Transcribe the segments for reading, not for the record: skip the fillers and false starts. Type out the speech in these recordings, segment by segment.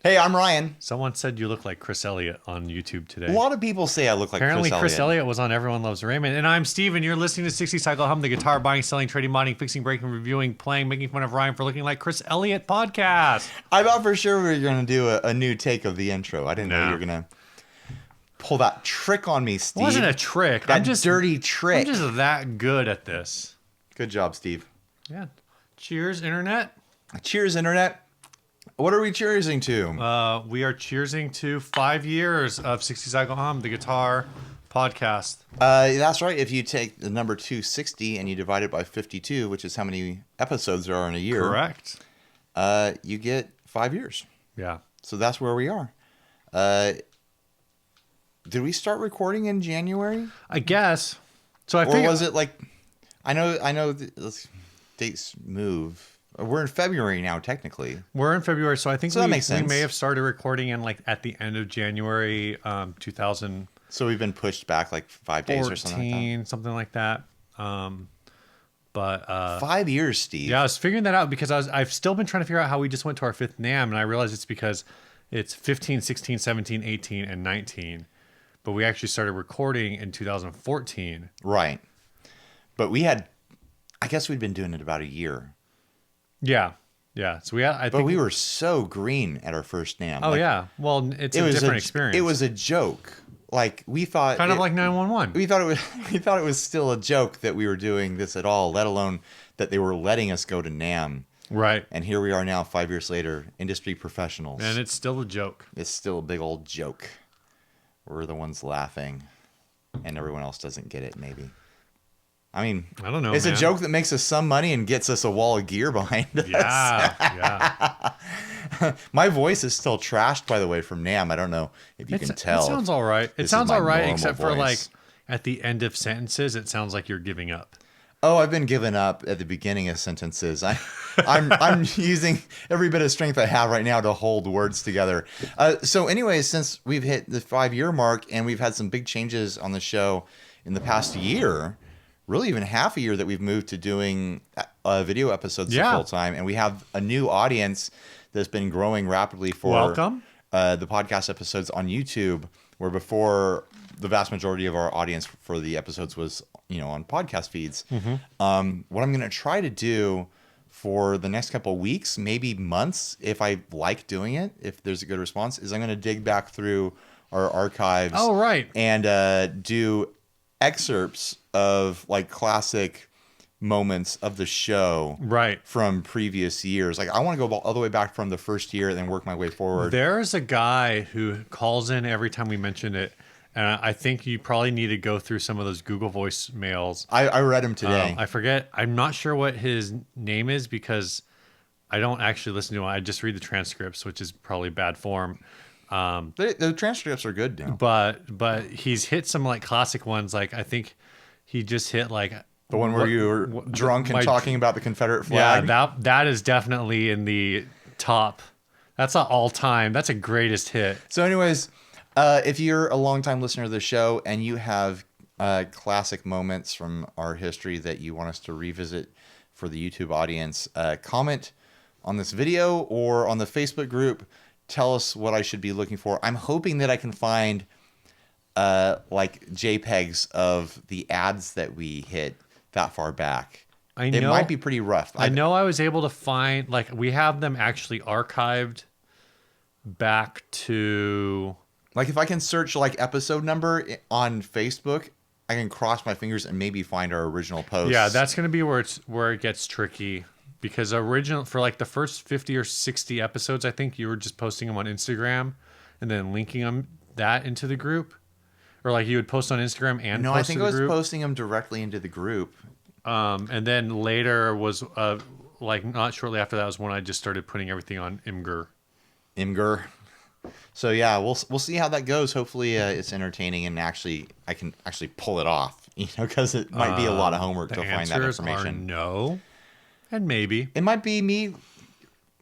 Hey, I'm Ryan. Someone said you look like Chris Elliott on YouTube today. A lot of people say I look like Apparently, Chris Chris Elliott. Elliott was on Everyone Loves Raymond. And I'm Steve, and you're listening to 60 Cycle Hum, the guitar buying, selling, trading, modding, fixing, breaking, reviewing, playing, making fun of Ryan for looking like Chris Elliott podcast. I thought for sure we were going to do a new take of the intro. I didn't know you were going to pull that trick on me, Steve. It wasn't a trick. That dirty trick. I'm just that good at this. Good job, Steve. Yeah. Cheers, Internet. Cheers, Internet. What are we cheersing to? We are cheersing to 5 years of 60 Cycle Hum, the guitar podcast. That's right. If you take the number 260 and you divide it by 52, which is how many episodes there are in a year. Correct. You get 5 years. Yeah. So that's where we are. Did we start recording in January? I guess. So Or was it like... I know dates move. We're in February now, technically. We're in February, so I think that makes sense. We may have started recording in at the end of January 2014, So we've been pushed back like 5 days or something like that. But 5 years, Steve. yeah, I was figuring that out because I've still been trying to figure out how we just went to our fifth NAMM, and I realized it's because it's 15, 16, 17, 18, and 19. But we actually started recording in 2014. Right. But I guess we'd been doing it about a year. Yeah. Yeah. So But we were so green at our first NAMM. Oh, yeah. Well, it's a different experience. It was a joke. Like we thought, kind of like 911. We thought it was still a joke that we were doing this at all, let alone that they were letting us go to NAMM. Right. And here we are now, 5 years later, industry professionals. And it's still a joke. It's still a big old joke. We're the ones laughing, and everyone else doesn't get it, maybe. I mean, I don't know. It's a joke that makes us some money and gets us a wall of gear behind us. Yeah. My voice is still trashed, by the way, from NAMM. I don't know if you can tell. It sounds all right. It This sounds is my all right, normal except for voice. at the end of sentences, it sounds like you're giving up. Oh, I've been giving up at the beginning of sentences. I'm using every bit of strength I have right now to hold words together. So anyways, since we've hit the 5 year mark and we've had some big changes on the show in the past year, really even half a year, that we've moved to doing video episodes full time, and we have a new audience that's been growing rapidly for Welcome. The podcast episodes on YouTube, where before the vast majority of our audience for the episodes was on podcast feeds. Mm-hmm. What I'm going to try to do for the next couple of weeks, maybe months, if I like doing it, if there's a good response, is I'm going to dig back through our archives. Oh, right. And do excerpts of like classic moments of the show, Right, from previous years. Like I want to go all the way back from the first year and then work my way forward. There's a guy who calls in every time we mention it, and I think you probably need to go through some of those Google voicemails. I read him today. I forget. I'm not sure what his name is because I don't actually listen to him. I just read the transcripts, which is probably bad form. The transcripts are good now. But he's hit some classic ones. Like I think he just hit The one where you were drunk and talking about the Confederate flag. Yeah, that is definitely in the top. That's not all time. That's a greatest hit. So anyways, if you're a longtime listener of the show and you have classic moments from our history that you want us to revisit for the YouTube audience, comment on this video or on the Facebook group. Tell us what I should be looking for. I'm hoping that I can find JPEGs of the ads that we hit that far back. It might be pretty rough. I know I was able to find, we have them actually archived back to... if I can search episode number on Facebook, I can cross my fingers and maybe find our original post. Yeah, that's going to be where it gets tricky. Because for the first 50 or 60 episodes, I think you were just posting them on Instagram and then linking that into the group. Or you would post on Instagram and No, post I think to the I was group. posting them directly into the group. And then later was not shortly after that was when I just started putting everything on Imgur. So yeah, we'll see how that goes. Hopefully it's entertaining and I can actually pull it off. Because it might be a lot of homework to find that information. The answers are no, and maybe. It might be me,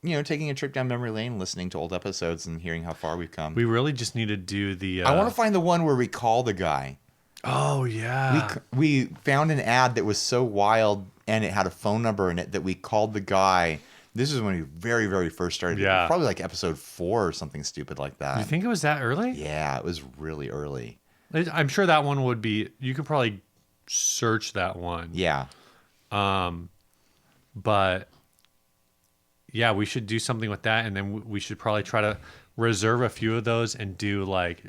taking a trip down memory lane, listening to old episodes and hearing how far we've come. We really just need to do the... I want to find the one where we call the guy. Oh, yeah. We found an ad that was so wild and it had a phone number in it that we called the guy This is when we very, very first started. Yeah. Probably like episode 4 or something stupid like that. You think it was that early? Yeah, it was really early. I'm sure that one would be. You could probably search that one. Yeah. But yeah, we should do something with that, and then we should probably try to reserve a few of those and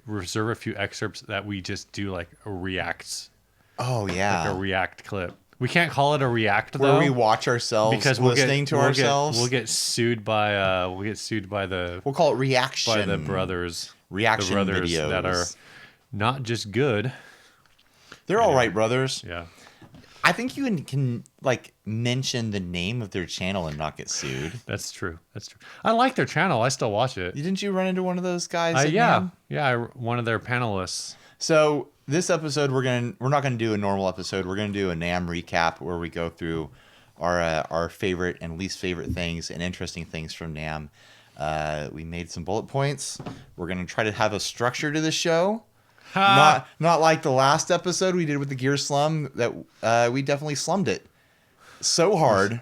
reserve a few excerpts that we just do like a reacts. Oh yeah. Like a react clip. We can't call it a react where though. we watch ourselves because listening to ourselves. We'll get sued by the. We'll call it reaction. By the brothers. Reaction the brothers videos that are not just good. They're all right, brothers. Yeah. I think you can like mention the name of their channel and not get sued. That's true. I like their channel. I still watch it. Didn't you run into one of those guys? Yeah. One of their panelists. So this episode, we're not gonna do a normal episode. We're gonna do a NAMM recap where we go through our favorite and least favorite things and interesting things from NAMM. We made some bullet points. We're gonna try to have a structure to the show. Not like the last episode we did with the gear slum that we definitely slummed it so hard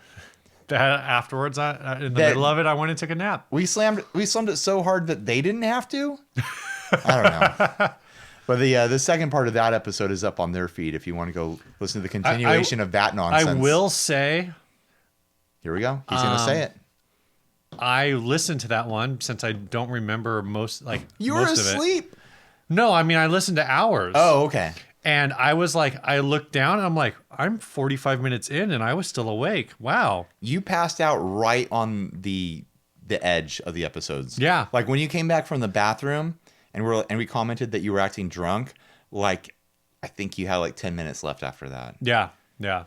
that afterwards in the middle of it I went and took a nap. We slummed it so hard that they didn't have to. I don't know. But the second part of that episode is up on their feed if you want to go listen to the continuation of that nonsense. I will say, here we go. He's gonna say it. I listened to that one since I don't remember most of it. You were asleep. No, I mean I listened to hours. Oh, okay. And I was like, I looked down and I'm like, I'm 45 minutes in and I was still awake. Wow. You passed out right on the edge of the episodes. Yeah. Like when you came back from the bathroom and we commented that you were acting drunk, like I think you had like 10 minutes left after that. Yeah. Yeah.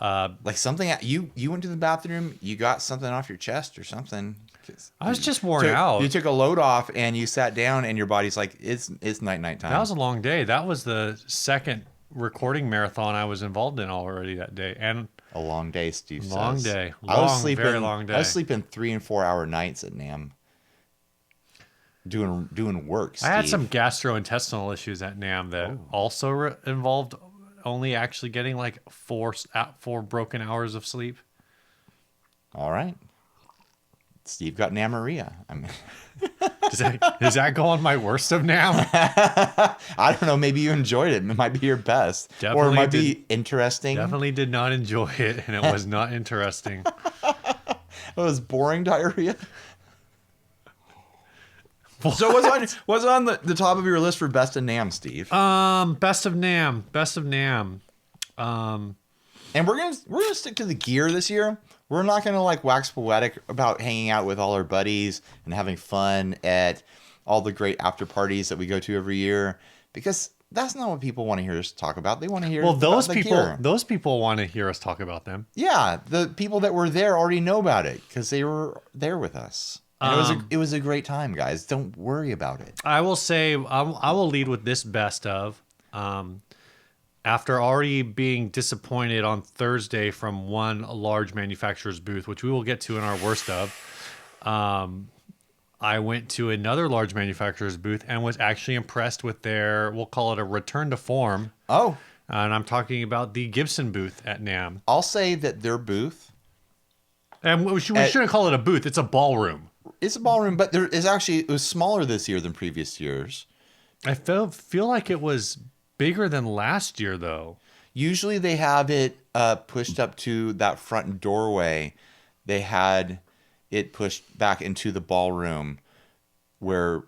Like something you went to the bathroom, you got something off your chest or something. I was just worn out. You took a load off and you sat down and your body's like, it's night time. That was a long day. That was the second recording marathon I was involved in already that day. And a long day, Steve says. Long day. Very long day. I was sleeping 3 and 4 hour nights at NAMM. Doing work, Steve. I had some gastrointestinal issues at NAMM that also involved only actually getting like 4 broken hours of sleep. All right. Steve got Namaria. I mean, does that go on my worst of NAMM? I don't know. Maybe you enjoyed it. It might be your best. Definitely or it might be interesting. Definitely did not enjoy it, and it was not interesting. It was boring diarrhea. So what's on the top of your list for best of NAMM, Steve? Best of NAMM. And we're gonna stick to the gear this year. We're not gonna like wax poetic about hanging out with all our buddies and having fun at all the great after parties that we go to every year, because that's not what people want to hear us talk about. They want to hear those about the people. gear. Those people want to hear us talk about them. Yeah, the people that were there already know about it because they were there with us. And it was a great time, guys. Don't worry about it. I will say I will lead with this best of. After already being disappointed on Thursday from one large manufacturer's booth, which we will get to in our worst of, I went to another large manufacturer's booth and was actually impressed with their, we'll call it a return to form. Oh. And I'm talking about the Gibson booth at NAMM. I'll say that their booth. And we shouldn't call it a booth. It's a ballroom. It's a ballroom, but it was smaller this year than previous years. I feel like it was bigger than last year, though. Usually they have it pushed up to that front doorway. They had it pushed back into the ballroom where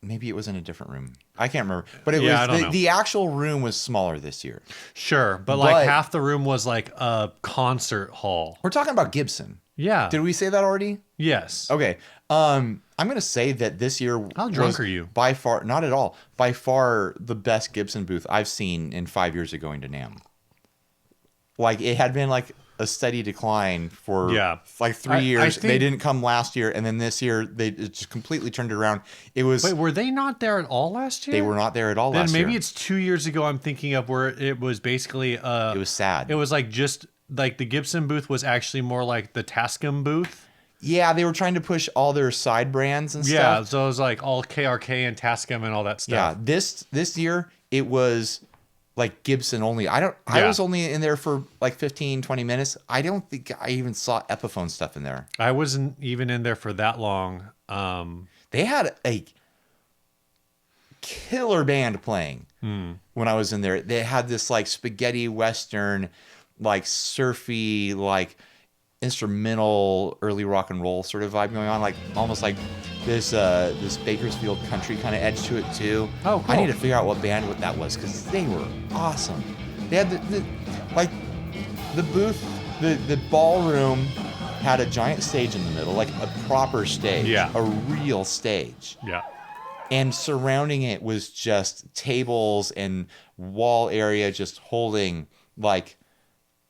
maybe it was in a different room. I can't remember. But it was the actual room was smaller this year. Sure, but like half the room was like a concert hall. We're talking about Gibson. Yeah. Did we say that already? Yes. Okay. I'm going to say that this year How drunk are you? By far, not at all, by far the best Gibson booth I've seen in 5 years of going to NAMM. Like, it had been like a steady decline for like 3 years. They didn't come last year, and then this year it just completely turned it around. It was. Wait, were they not there at all last year? They were not there at all last year. Then maybe it's 2 years ago I'm thinking of where it was basically it was sad. It was like just like the Gibson booth was actually more like the Tascam booth. Yeah, they were trying to push all their side brands and stuff. Yeah, so it was like all KRK and Tascam and all that stuff. Yeah, this year it was like Gibson only. I Yeah. was only in there for like 15, 20 minutes. I don't think I even saw Epiphone stuff in there. I wasn't even in there for that long. They had a killer band playing when I was in there. They had this like spaghetti western, like surfy, like instrumental early rock and roll sort of vibe going on, like almost like this Bakersfield country kind of edge to it too. Oh, cool. I need to figure out what band that was because they were awesome. They had like the booth, the ballroom had a giant stage in the middle, like a proper stage, Yeah. a real stage. Yeah. And surrounding it was just tables and wall area just holding like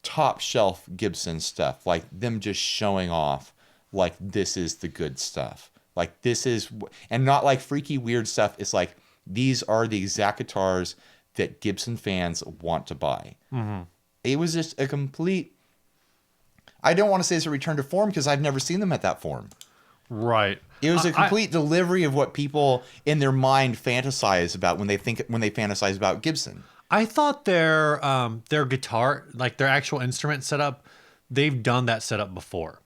top shelf Gibson stuff, like them just showing off like this is the good stuff. Like this is, and not like freaky weird stuff. It's like these are the exact guitars that Gibson fans want to buy. Mm-hmm. It was just a complete, I don't want to say it's a return to form because I've never seen them at that form. Right. It was a complete delivery of what people in their mind fantasize about when they fantasize about Gibson. I thought their guitar, like their actual instrument setup, they've done that setup before.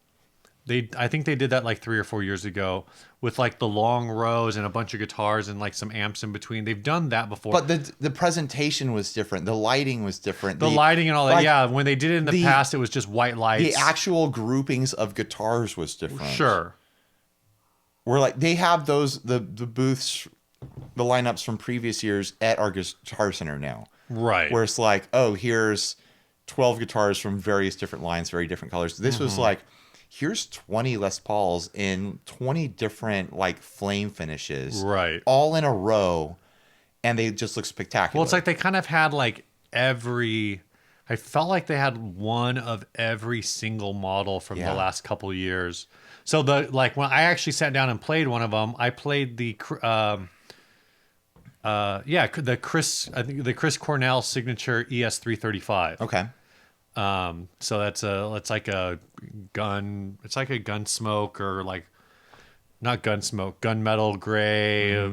I think they did that like 3 or 4 years ago with like the long rows and a bunch of guitars and like some amps in between. They've done that before. But the presentation was different. The lighting was different. The lighting and all that. like, Yeah, when they did it in the past, it was just white lights. The actual groupings of guitars was different. Sure. Where like they have those the booths, the lineups from previous years at our Guitar Center now. Right. Where it's like, oh, here's 12 guitars from various different lines, very different colors. This was like, here's 20 Les Pauls in 20 different like flame finishes. Right. All in a row. And they just look spectacular. Well, it's like they kind of had like I felt like they had one of every single model from the last couple years. So when I actually sat down and played one of them, I played the Chris Cornell signature ES335. Okay. So it's like a Gunsmoke or like not Gunsmoke, gunmetal gray,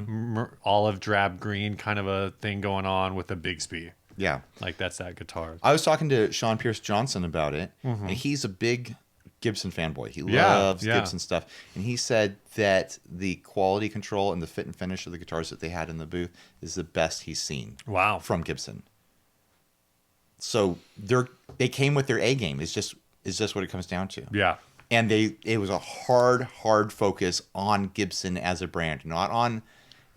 olive drab green kind of a thing going on with a Bigsby. Yeah. Like that's that guitar. I was talking to Sean Pierce Johnson about it, and he's a big Gibson fanboy. He loves Gibson stuff. And he said that the quality control and the fit and finish of the guitars that they had in the booth is the best he's seen. Wow. From Gibson. So they came with their A game. It's just what it comes down to. Yeah. And it was a hard focus on Gibson as a brand, not on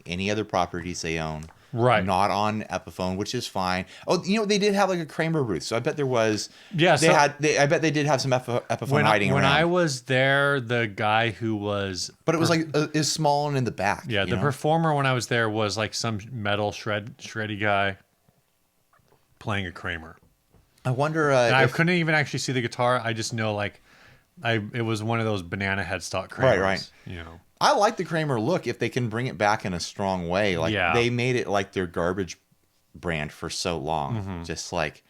any other properties they own. Right. Not on Epiphone, which is fine. Oh, they did have like a Kramer booth, so I bet there was. Yeah. I bet they did have some Epiphone hiding around. When I was there, the guy who was, but it was like is small and in the back. Yeah, the performer when I was there was like some metal shreddy guy playing a Kramer. I wonder. I couldn't even actually see the guitar. I just know like, it was one of those banana headstock Kramers. Right. You know. I like the Kramer look if they can bring it back in a strong way. Like they made it like their garbage brand for so long. Just like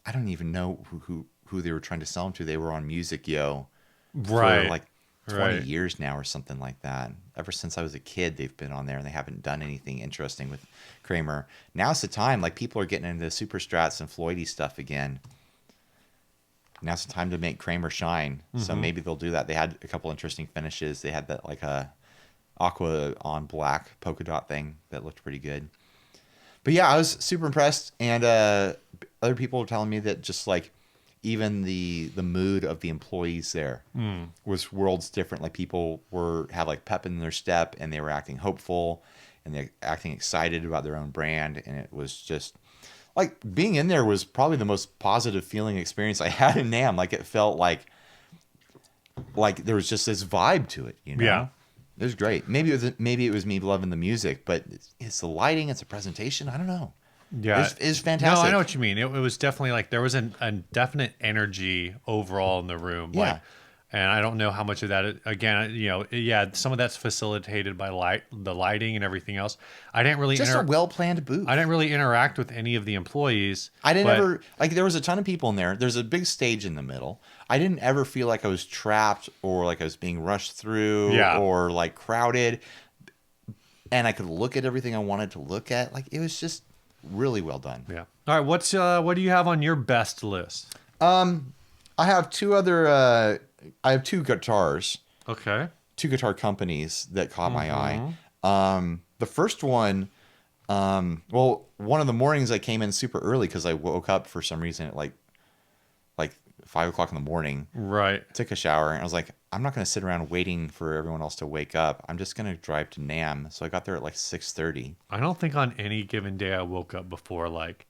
I don't even know who they were trying to sell them to. They were on Music Yo for like 20 years now or something like that. Ever since I was a kid, they've been on there and they haven't done anything interesting with Kramer. Now's the time. Like people are getting into Super Strats and Floydy stuff again. Now's the time to make Kramer shine. So maybe they'll do that. They had a couple interesting finishes. They had that like a aqua on black polka dot thing that looked pretty good. But yeah, I was super impressed. And other people were telling me that just like even the mood of the employees there was worlds different. Like people have like pep in their step and they were acting hopeful and they're acting excited about their own brand. And it was just like being in there was probably the most positive feeling experience I had in NAMM. Like it felt like there was just this vibe to it, you know? Yeah. It was great. Maybe it was me loving the music, but it's the lighting, it's the presentation. I don't know. Yeah. It's fantastic. No, I know what you mean. It was definitely like there was a definite energy overall in the room. Yeah. Like, and I don't know how much of that, again, some of that's facilitated by the lighting and everything else. I didn't really just a well-planned booth. I didn't really interact with any of the employees. I didn't ever, like there was a ton of people in there. There's a big stage in the middle. I didn't ever feel like I was trapped or like I was being rushed through or like crowded. And I could look at everything I wanted to look at. Like it was just really well done. Yeah. All right. What do you have on your best list? I have two guitars, Okay. two guitar companies that caught my Mm-hmm. eye. The first one, well, one of the mornings I came in super early because I woke up for some reason at like 5 o'clock in the morning. Right. Took a shower, and I was like, I'm not going to sit around waiting for everyone else to wake up. I'm just going to drive to NAMM. So I got there at like 6:30. I don't think on any given day I woke up before like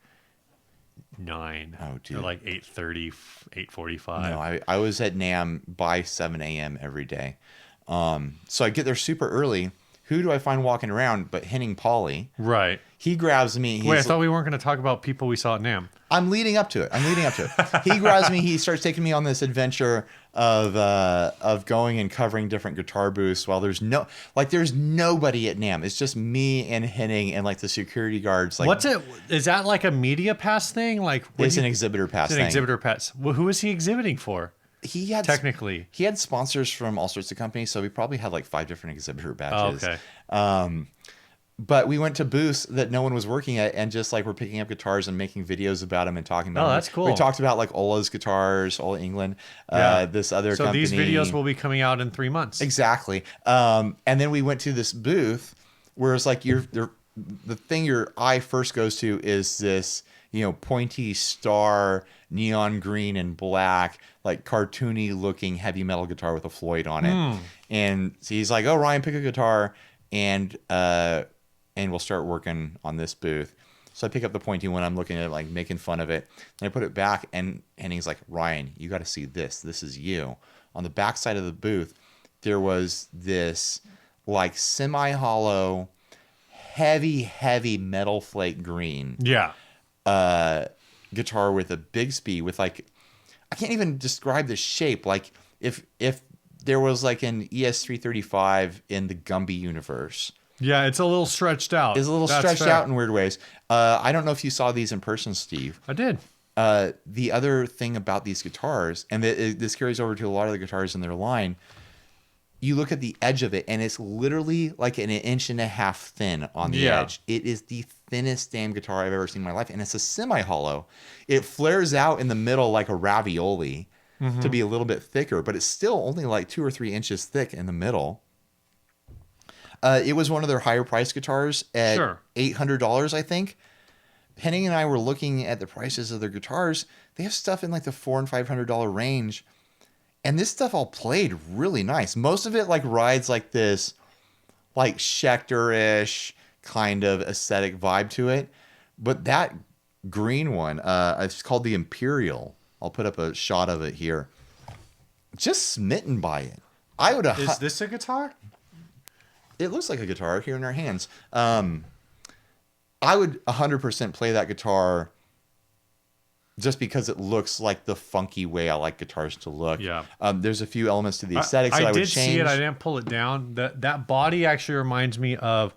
9. Oh, Or dude. like 8:30, 8:45. No, I was at NAMM by 7 a.m. every day. So I get there super early. Who do I find walking around but Henning Pauly? Right. He grabs me. Wait, I thought we weren't going to talk about people we saw at NAMM. I'm leading up to it. He grabs me. He starts taking me on this adventure of going and covering different guitar booths while there's nobody at NAMM. It's just me and Henning and like the security guards. Like, What's it? Is that like a media pass thing? Like it's an exhibitor pass It's an thing. exhibitor pass. Well, who is he exhibiting for? He had Technically. he had sponsors from all sorts of companies, so we probably had like 5 different exhibitor badges. Oh, okay. But we went to booths that no one was working at, and just like we're picking up guitars and making videos about them and talking about Oh, them. that's cool. We talked about like Ola's guitars, Ola England, Yeah. this other So company. these videos will be coming out in 3 months. Exactly. And then we went to this booth where it's like the thing your eye first goes to is this, pointy star, neon green and black, like cartoony looking heavy metal guitar with a Floyd on it. And so he's like, "Oh, Ryan, pick a guitar and we'll start working on this booth." So I pick up the pointy one. I'm looking at it, like making fun of it. And I put it back, and he's like, "Ryan, you got to see this. This is you." On the back side of the booth, there was this like semi-hollow, heavy metal flake green Yeah. guitar with a Bigsby with like, I can't even describe the shape. Like if there was like an ES335 in the Gumby universe. Yeah, it's a little stretched out. It's a little That's stretched fair. out in weird ways. I don't know if you saw these in person, Steve. I did. The other thing about these guitars, and this carries over to a lot of the guitars in their line, you look at the edge of it, and it's literally like an inch and a half thin on the Yeah. edge. It is the thinnest damn guitar I've ever seen in my life, and it's a semi-hollow. It flares out in the middle like a ravioli to be a little bit thicker, but it's still only like 2 or 3 inches thick in the middle. It was one of their higher priced guitars at Sure. $800, I think. Henning and I were looking at the prices of their guitars. They have stuff in like the $400 and $500 range. And this stuff all played really nice. Most of it like rides like this like Schecter-ish kind of aesthetic vibe to it. But that green one, it's called the Imperial. I'll put up a shot of it here. Just smitten by it. I would have. Is this a guitar? It looks like a guitar here in our hands. I would 100% play that guitar just because it looks like the funky way I like guitars to look. Yeah. There's a few elements to the aesthetics that I would did change. see it. I didn't pull it down. That body actually reminds me of.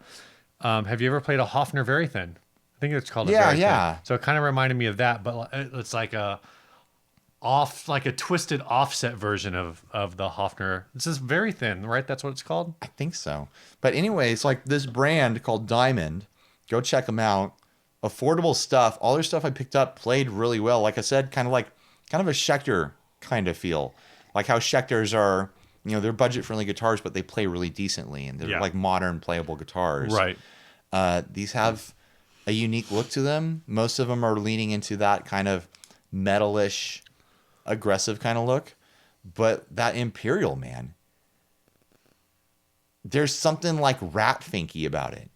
Have you ever played a Hofner Very Thin? I think it's called. Yeah, Very yeah. Thin. So it kind of reminded me of that, but it's like a twisted offset version of the Hofner. It's just Very Thin, right? That's what it's called. I think so. But anyway, it's like this brand called Diamond. Go check them out. Affordable stuff. All their stuff I picked up played really well. Like I said, kind of a Schecter kind of feel. Like how Schecters are, they're budget-friendly guitars, but they play really decently, and they're like modern playable guitars. Right. These have a unique look to them. Most of them are leaning into that kind of metalish, aggressive kind of look. But that Imperial, man, there's something like rat finky about it,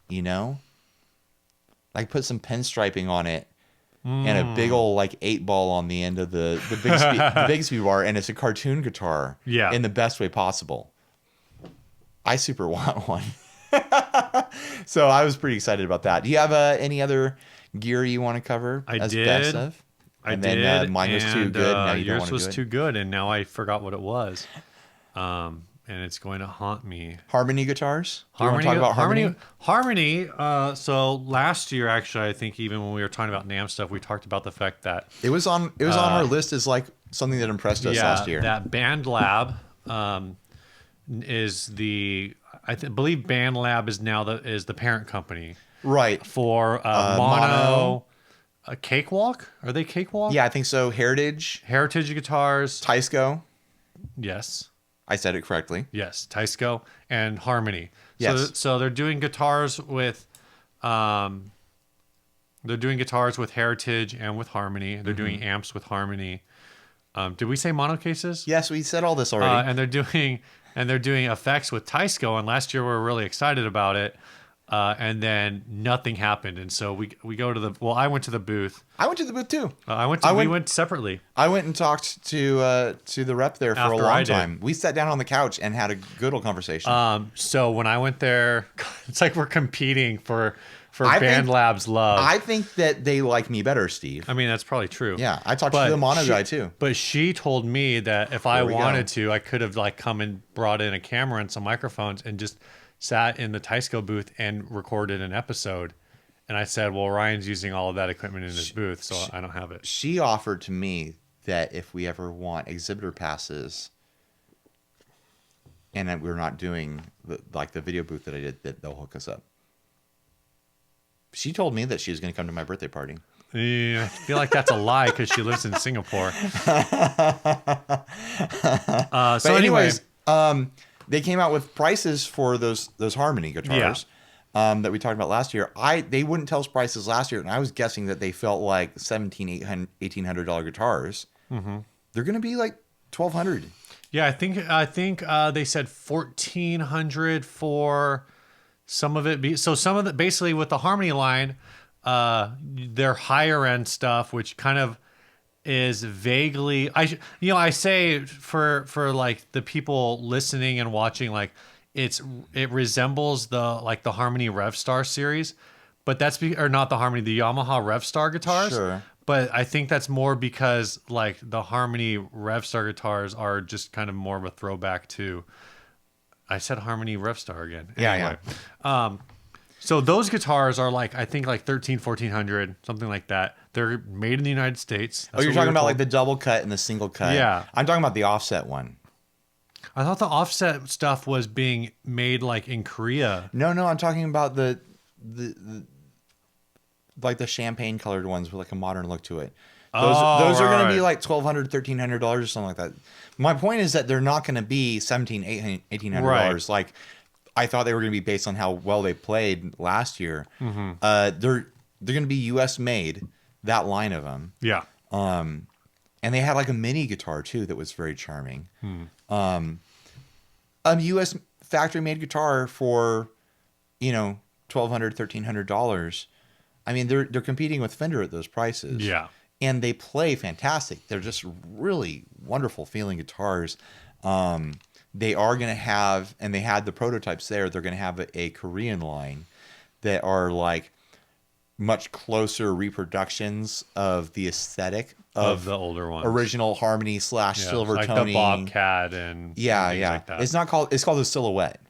Like put some pinstriping on it and a big old like 8-ball on the end of the Bigsby bar, and it's a cartoon guitar in the best way possible. I super want one. So I was pretty excited about that. Do you have any other gear you want to cover? I as did. Best of? And then mine was too good. Now you don't yours want to was do it. too good, and now I forgot what it was. And it's going to haunt me. Harmony guitars? Do you want to talk about Harmony? Harmony. So last year, actually, I think even when we were talking about NAMM stuff, we talked about the fact that It was on our list as like something that impressed us last year. that Band Lab is the believe Band Lab is now the parent company. Right. For mono. a cakewalk. Are they cakewalk? Yeah, I think so. Heritage, Heritage guitars. Tysco. Yes. I said it correctly. Yes. Tysco and Harmony. Yes. So they're doing guitars with, Heritage and with Harmony. They're doing amps with Harmony. Did we say mono cases? Yes, we said all this already. And they're doing effects with Tysco. And last year we were really excited about it. And then nothing happened. And so we go to I went to the booth. I went to the booth too. We went separately. I went and talked to the rep there for After a long I did. time. We sat down on the couch and had a good old conversation. So when I went there, it's like we're competing for I Band think- Lab's love. I think that they like me better, Steve. I mean, that's probably true. Yeah, I talked to the mono guy too. But she told me that if I we go. wanted to, I could have like come and brought in a camera and some microphones and just sat in the Tysco booth and recorded an episode. And I said, well, Ryan's using all of that equipment in his booth, so I don't have it. She offered to me that if we ever want exhibitor passes and that we're not doing the video booth that I did, that they'll hook us up. She told me that she was going to come to my birthday party. Yeah, I feel like that's a lie because she lives in Singapore. But anyways, they came out with prices for those Harmony guitars that we talked about last year. They wouldn't tell us prices last year, and I was guessing that they felt like $1,700, $1,800 guitars. Mm-hmm. They're going to be like $1,200. Yeah, I think they said $1,400 for some of it. So some of it, basically with the Harmony line, their higher end stuff, which kind of is vaguely, I say for like the people listening and watching, like it resembles the Harmony RevStar series, but that's or not the Harmony, the Yamaha RevStar guitars. Sure. But I think that's more because like the Harmony RevStar guitars are just kind of more of a throwback to, I said Harmony RevStar again. Anyway, yeah. So those guitars are like, I think like $1,400, something like that. They're made in the United States. You're talking about like the double cut and the single cut. Yeah. I'm talking about the offset one. I thought the offset stuff was being made like in Korea. No, I'm talking about the like the champagne colored ones with like a modern look to it. Those are going to be like $1,200, $1,300 or something like that. My point is that they're not going to be $1,700, $1,800. Right. Like I thought they were going to be based on how well they played last year. Mm-hmm. They're going to be U.S. made, that line of them. Yeah. And they had like a mini guitar too that was very charming. A U.S. factory made guitar for, $1,200, $1,300. I mean, they're competing with Fender at those prices. Yeah. And they play fantastic. They're just really wonderful feeling guitars. They are going to have, and they had the prototypes there, they're going to have a Korean line that are like much closer reproductions of the aesthetic of the older ones. Original Harmony / Silvertone. Like the Bobcat and things like that. It's called the Silhouette.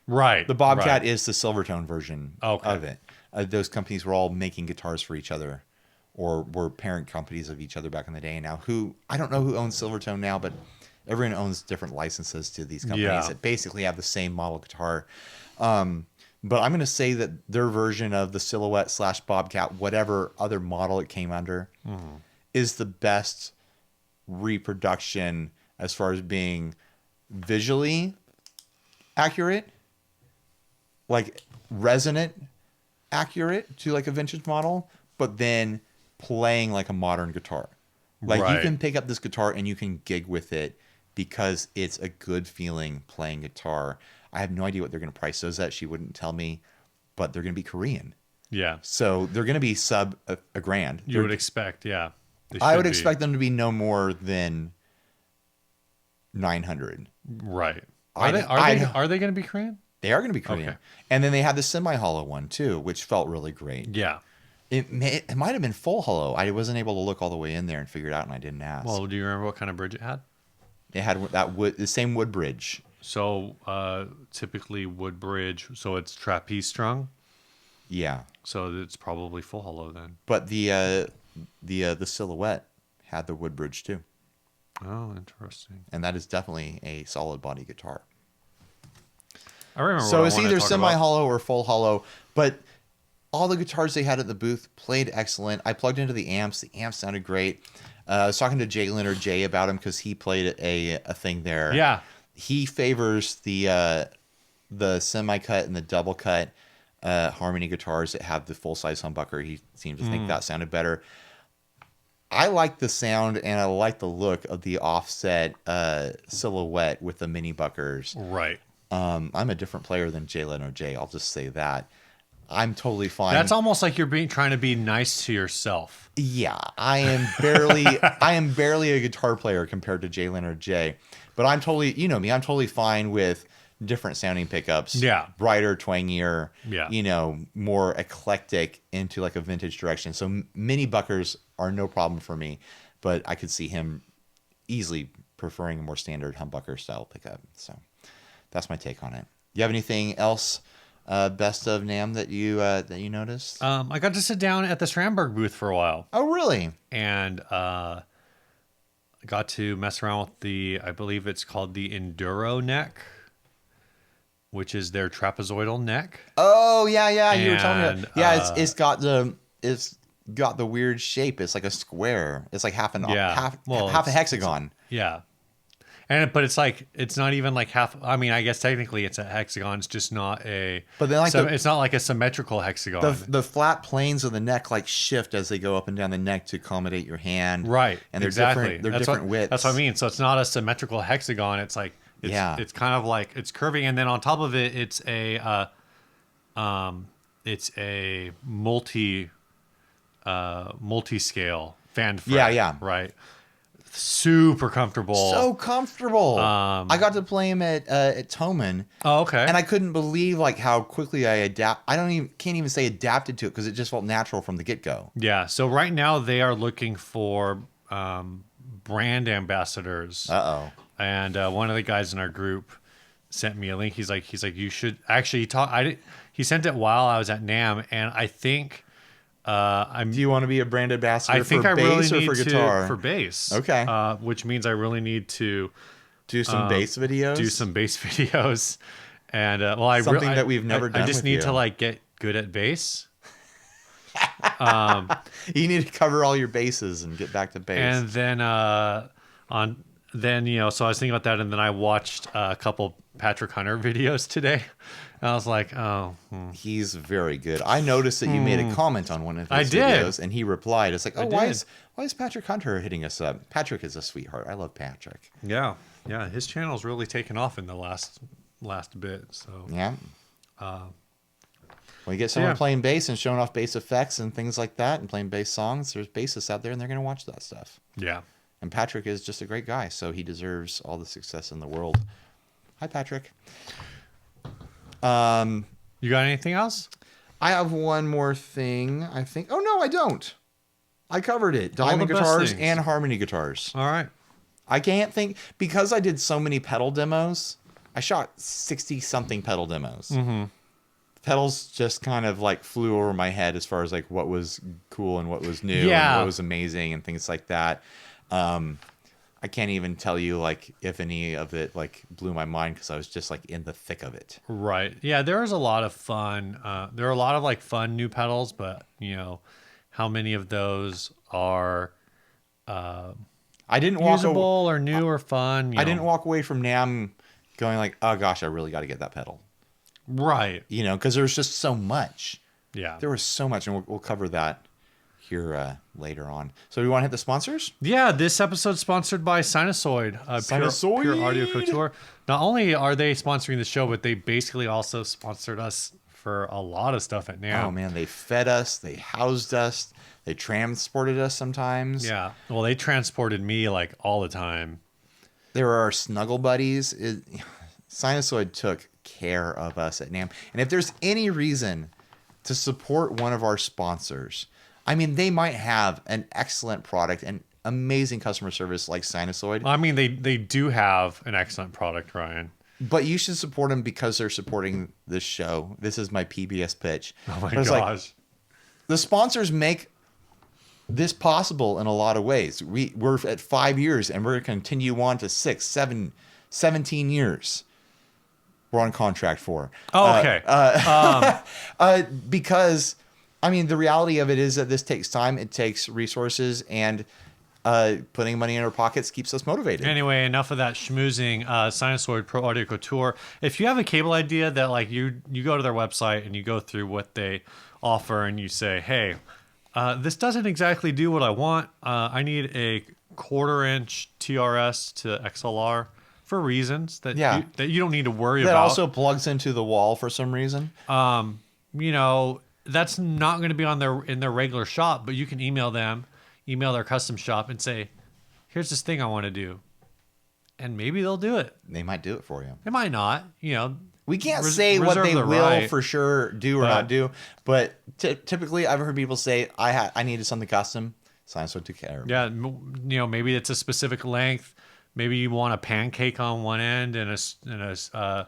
Right. The Bobcat is the Silvertone version of it. Those companies were all making guitars for each other, or were parent companies of each other back in the day. Now, I don't know who owns Silvertone now, but everyone owns different licenses to these companies that basically have the same model guitar. But I'm going to say that their version of the Silhouette / Bobcat, whatever other model it came under, is the best reproduction as far as being visually accurate, like resonant accurate to like a vintage model, but then playing like a modern guitar. Like you can pick up this guitar and you can gig with it because it's a good feeling playing guitar. I have no idea what they're going to price those at. She wouldn't tell me, but they're going to be Korean. Yeah. So they're going to be sub a grand. You would expect, yeah. I would expect them to be no more than 900. Right. Are they going to be Korean? They are going to be Korean. Okay. And then they had the semi-hollow one too, which felt really great. Yeah. It might have been full hollow. I wasn't able to look all the way in there and figure it out, and I didn't ask. Well, do you remember what kind of bridge it had? It had the same wood bridge. So typically wood bridge, so it's trapeze strung. Yeah. So it's probably full hollow then. But the Silhouette had the wood bridge too. Oh, interesting. And that is definitely a solid body guitar. I remember. So it's either semi-hollow or full hollow, but all the guitars they had at the booth played excellent. I plugged into the amps. The amps sounded great. I was talking to Jay Leonard Jay about him because he played a thing there. Yeah. He favors the semi-cut and the double cut harmony guitars that have the full-size humbucker. He seemed to think that sounded better. I like the sound and I like the look of the offset silhouette with the mini buckers. Right. I'm a different player than Jay Leno Jay. I'll just say that. I'm totally fine. That's almost like you're trying to be nice to yourself. Yeah, I am barely a guitar player compared to Jay Leonard Jay, but I'm totally, you know me, I'm totally fine with different sounding pickups. Yeah. Brighter, twangier. Yeah. You know, more eclectic into like a vintage direction. So mini buckers are no problem for me, but I could see him easily preferring a more standard humbucker style pickup. So that's my take on it. You have anything else? Best of NAMM that you noticed? I got to sit down at the Stramberg booth for a while. Oh, really? And got to mess around with I believe it's called the Enduro neck, which is their trapezoidal neck. Oh, yeah. You were telling me. And, Yeah, it's got the weird shape. It's like a square. It's like half a hexagon. Yeah. But it's not even like half. I mean, I guess technically it's a hexagon. It's just not a. But then it's not like a symmetrical hexagon. The flat planes of the neck like shift as they go up and down the neck to accommodate your hand. Right. And they're exactly. different. They're different widths. That's what I mean. So it's not a symmetrical hexagon. It's like it's kind of like it's curving, and then on top of it, it's a multi-scale fan fret. Yeah. Right. Super comfortable. So comfortable. I got to play him at Toman. Oh, okay. And I couldn't believe like how quickly I can't even say adapted to it because it just felt natural from the get-go. Yeah. So right now they are looking for brand ambassadors. Uh-oh. And one of the guys in our group sent me a link. He's like you should actually he sent it while I was at NAMM, and I think do you want to be a brand ambassador I think for I bass really or for need guitar? For bass. Okay. Which means I really need to do some bass videos. Do some bass videos, and something that we've never done. I just with need you. to like get good at bass. You need to cover all your bases and get back to bass. And then so I was thinking about that, and then I watched a couple Patrick Hunter videos today. And I was like, He's very good. I noticed that you made a comment on one of his videos, and he replied. It's like, why is Patrick Hunter hitting us up? Patrick is a sweetheart. I love Patrick. Yeah. His channel's really taken off in the last bit. So yeah. When you get someone playing bass and showing off bass effects and things like that, and playing bass songs, there's bassists out there, and they're going to watch that stuff. Yeah. And Patrick is just a great guy, so he deserves all the success in the world. Hi, Patrick. You got anything else? I have one more thing, I think. Oh, no, I don't. I covered it. All Diamond the best guitars things. and harmony guitars. All right. I can't think, because I did so many pedal demos, I shot 60-something pedal demos. Mm-hmm. Pedals just kind of like flew over my head as far as like what was cool and what was new and what was amazing and things like that. I can't even tell you like if any of it like blew my mind because I was just like in the thick of it. Right. Yeah, there was a lot of fun. There are a lot of like fun new pedals, but how many of those are I didn't usable or new or fun? I didn't walk away from NAMM going like, oh gosh, I really got to get that pedal. Right. Because there was just so much. Yeah. There was so much, and we'll cover that here later on. So do you want to hit the sponsors? Yeah, this episode's sponsored by Sinusoid. Sinusoid? Pure Audio Couture. Not only are they sponsoring the show, but they basically also sponsored us for a lot of stuff at NAMM. Oh man, they fed us, they housed us, they transported us sometimes. Yeah. Well, they transported me like all the time. There are our snuggle buddies. Sinusoid took care of us at NAMM. And if there's any reason to support one of our sponsors, I mean, they might have an excellent product and amazing customer service like Sinusoid. I mean, they do have an excellent product, Ryan. But you should support them because they're supporting this show. This is my PBS pitch. Oh my gosh. gosh. The sponsors make this possible in a lot of ways. We're at 5 years and we're going to continue on to 6, 7, 17 years. We're on contract for. Oh, okay. Because I mean, the reality of it is that this takes time. It takes resources, and putting money in our pockets keeps us motivated. Anyway, enough of that schmoozing. Sinusoid Pro Audio Couture. If you have a cable idea that like you go to their website and you go through what they offer and you say, hey, this doesn't exactly do what I want. I need a 1/4-inch TRS to XLR for reasons that you don't need to worry about. That also plugs into the wall for some reason. You know, that's not going to be in their regular shop, but you can email their custom shop and say, here's this thing I want to do. And maybe they'll do it. They might do it for you. They might not, you know. We can't say what they will for sure do or not do, but typically I've heard people say, I needed something custom. Sinusoid took care of it. Yeah, you know, maybe it's a specific length. Maybe you want a pancake on one end and a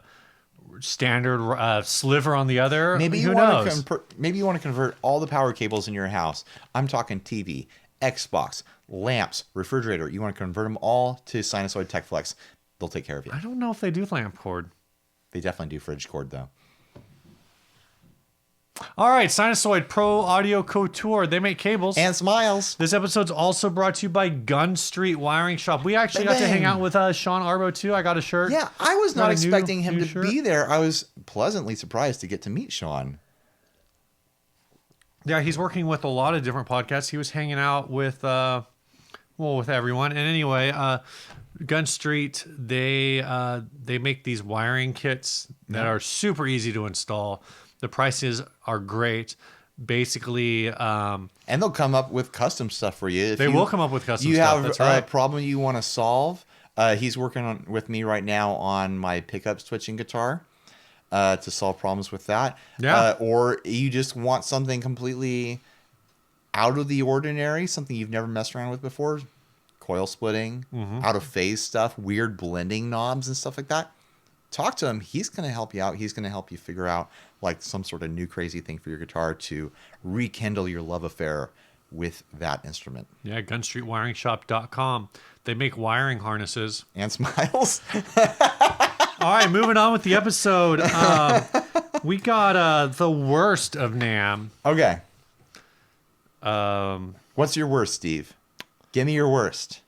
standard sliver on the other. Maybe you want to convert all the power cables in your house. I'm talking TV, Xbox, lamps, refrigerator. You want to convert them all to Sinusoid TechFlex. They'll take care of you. I don't know if they do lamp cord. They definitely do fridge cord, though. All right, Sinusoid Pro Audio Couture. They make cables. And smiles. This episode's also brought to you by Gun Street Wiring Shop. We actually got to hang out with Sean Arbo, too. I got a shirt. Yeah, I was not expecting him to be there. I was pleasantly surprised to get to meet Sean. Yeah, he's working with a lot of different podcasts. He was hanging out with everyone. And anyway, Gun Street, they make these wiring kits that are super easy to install. The prices are great. Basically, and they'll come up with custom stuff for you. They will come up with custom stuff. You have That's right. a problem you want to solve. He's working with me right now on my pickup switching guitar to solve problems with that. Yeah. Or you just want something completely out of the ordinary, something you've never messed around with before. Coil splitting, out of phase stuff, weird blending knobs and stuff like that. Talk to him. He's going to help you out. He's going to help you figure out like some sort of new crazy thing for your guitar to rekindle your love affair with that instrument. Yeah, gunstreetwiringshop.com. They make wiring harnesses. And smiles. All right, moving on with the episode. We got the worst of NAMM. Okay. What's your worst, Steve? Give me your worst.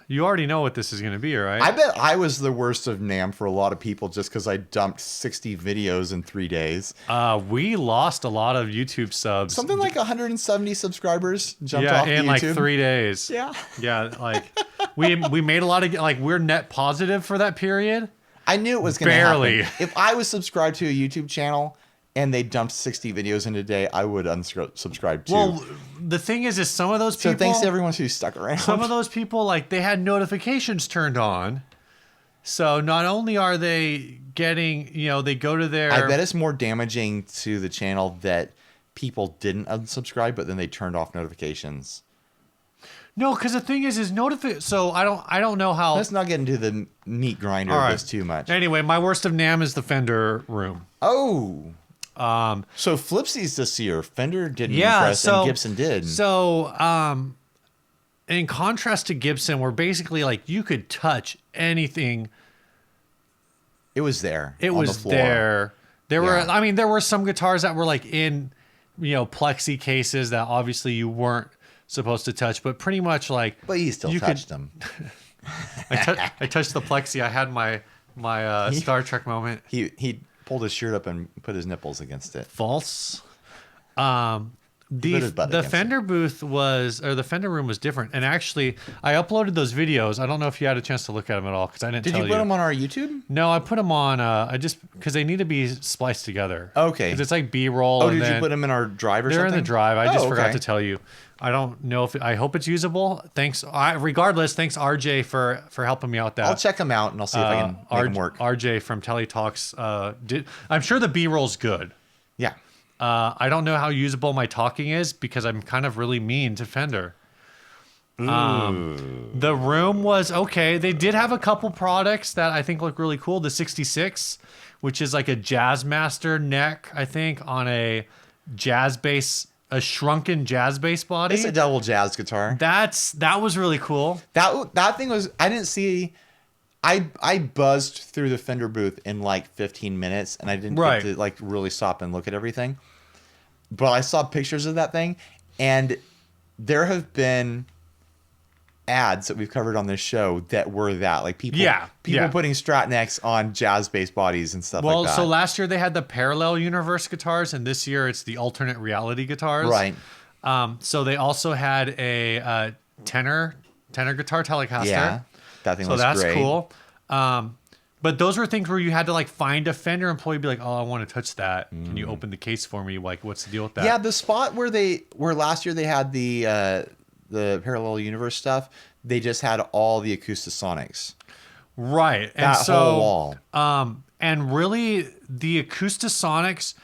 You already know what this is going to be, right? I bet I was the worst of NAMM for a lot of people just because I dumped 60 videos in 3 days. We lost a lot of YouTube subs. Something like 170 subscribers jumped off in YouTube. like 3 days. Yeah. Yeah, like we made a lot of, like, we're net positive for that period. I knew it was going to happen. If I was subscribed to a YouTube channel and they dumped 60 videos in a day, I would unsubscribe too. Well, the thing is some of those people... So thanks to everyone who stuck around. Some of those people, like, they had notifications turned on. So not only are they getting, you know, they go to their... I bet it's more damaging to the channel that people didn't unsubscribe, but then they turned off notifications. No, because the thing is so I don't know how... Let's not get into the meat grinder of this too much. Anyway, my worst of NAMM is the Fender room. Oh... so Flipsies this year, Fender didn't impress and Gibson did. So, in contrast to Gibson, where basically like you could touch anything. It was there. It was there. There were some guitars that were like in, you know, plexi cases that obviously you weren't supposed to touch, but pretty much like. But you still touched them. I touched the plexi. I had my Star Trek moment. He pulled his shirt up and put his nipples against it. False. The Fender the Fender room was different. And actually, I uploaded those videos. I don't know if you had a chance to look at them at all because I didn't tell you. Did you put them on our YouTube? No, I put them on. Because they need to be spliced together. Okay. Because it's like B-roll. Oh, did you put them in our drive or something? They're in the drive. I just forgot to tell you. I don't know I hope it's usable. Thanks. Regardless, thanks RJ for helping me out with that. I'll check them out and I'll see if I can make them work. RJ from Teletalks I'm sure the B-roll's good. Yeah. I don't know how usable my talking is because I'm kind of really mean to Fender. The room was okay. They did have a couple products that I think look really cool. The 66, which is like a Jazzmaster neck, I think, on a jazz bass. A shrunken jazz bass body. It's a double jazz guitar. That was really cool. That thing was. I didn't see. I buzzed through the Fender booth in like 15 minutes, and I didn't get to like really stop and look at everything. but I saw pictures of that thing, and there have been ads that we've covered on this show that were that, like people putting Strat necks on jazz bass bodies and stuff like that. So last year they had the parallel universe guitars, and this year it's the alternate reality guitars. Right. So they also had a tenor guitar Telecaster. Yeah, that thing looks great. So that's cool. But those were things where you had to like find a Fender employee, be like, "Oh, I want to touch that. Can you open the case for me? Like, what's the deal with that?" Yeah, the spot where last year they had the parallel universe stuff, they just had all the Acoustasonics. Right. And that whole wall. And really the Acoustasonics,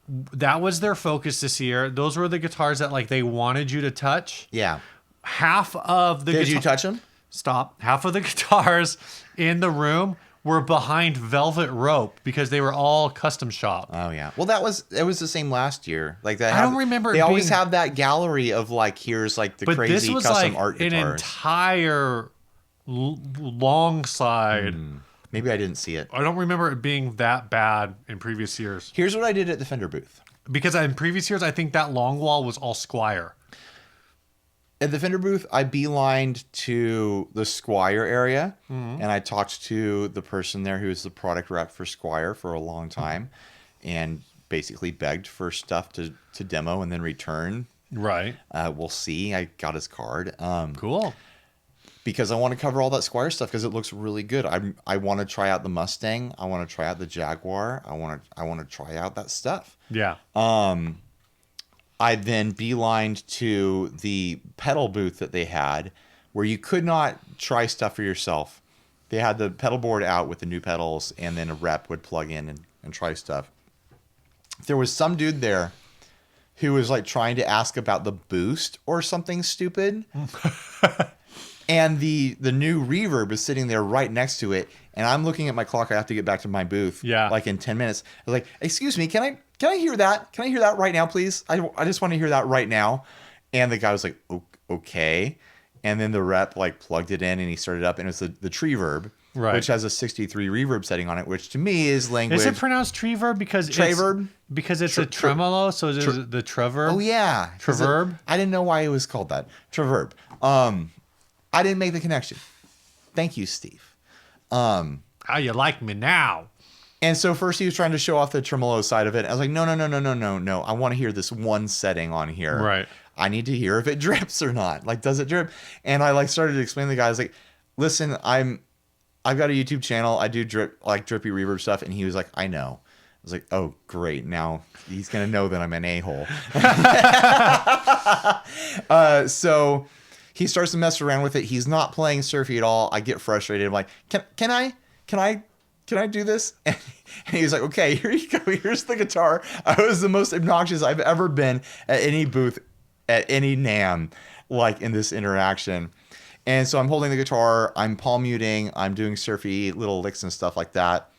that was their focus this year. Those were the guitars that like they wanted you to touch. Yeah. Half of the Did you touch them? Stop. Half of the guitars in the room were behind velvet rope because they were all custom shop. Oh yeah. Well, it was the same last year. Like that. I don't remember. They always have that gallery of like, here's like the crazy custom art guitars. An entire long side. Maybe I didn't see it. I don't remember it being that bad in previous years. Here's what I did at the Fender booth. Because in previous years, I think that long wall was all Squire. At the Fender booth, I beelined to the Squire area, and I talked to the person there who was the product rep for Squire for a long time, and basically begged for stuff to demo and then return. Right. We'll see. I got his card. Cool. Because I want to cover all that Squire stuff because it looks really good. I want to try out the Mustang. I want to try out the Jaguar. I want to try out that stuff. Yeah. I then beelined to the pedal booth that they had where you could not try stuff for yourself. They had the pedal board out with the new pedals, and then a rep would plug in and try stuff. There was some dude there who was like trying to ask about the boost or something stupid. And the new reverb is sitting there right next to it. And I'm looking at my clock. I have to get back to my booth like in 10 minutes. I was like, excuse me, can I hear that? Can I hear that right now, please? I just want to hear that right now. And the guy was like, okay. And then the rep like plugged it in and he started up, and it's the Treverb, which has a 63 reverb setting on it, which to me is language. Is it pronounced Treverb because it's a tremolo? So is it the Treverb? Oh yeah, Treverb. I didn't know why it was called that. Treverb. I didn't make the connection. Thank you, Steve. How you like me now? And so first he was trying to show off the tremolo side of it. I was like, no. I want to hear this one setting on here. Right. I need to hear if it drips or not. Like, does it drip? And I like started to explain to the guy. I was like, listen, I've got a YouTube channel. I do drippy reverb stuff. And he was like, I know. I was like, oh, great. Now he's going to know that I'm an a-hole. So he starts to mess around with it. He's not playing surfy at all. I get frustrated. I'm like, can I do this? And he was like, okay, here you go. Here's the guitar. I was the most obnoxious I've ever been at any booth, at any NAMM, like in this interaction. And so I'm holding the guitar. I'm palm muting. I'm doing surfy little licks and stuff like that.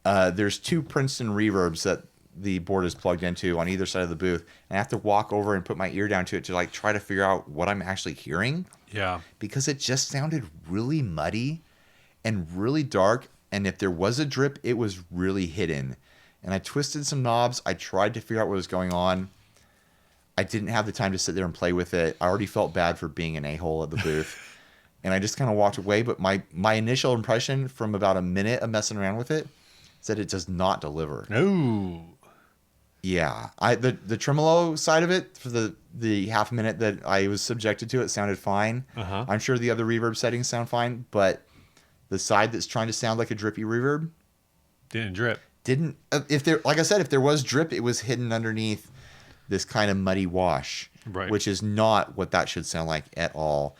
There's two Princeton reverbs that the board is plugged into on either side of the booth. And I have to walk over and put my ear down to it to like try to figure out what I'm actually hearing. Yeah. Because it just sounded really muddy and really dark. And if there was a drip, it was really hidden. And I twisted some knobs. I tried to figure out what was going on. I didn't have the time to sit there and play with it. I already felt bad for being an a-hole at the booth. And I just kind of walked away. But my initial impression from about a minute of messing around with it is that it does not deliver. No. Yeah. The tremolo side of it, for the half minute that I was subjected to it, sounded fine. Uh-huh. I'm sure the other reverb settings sound fine. But the side that's trying to sound like a drippy reverb didn't drip. Didn't. Like I said, if there was drip, it was hidden underneath this kind of muddy wash, right, which is not what that should sound like at all.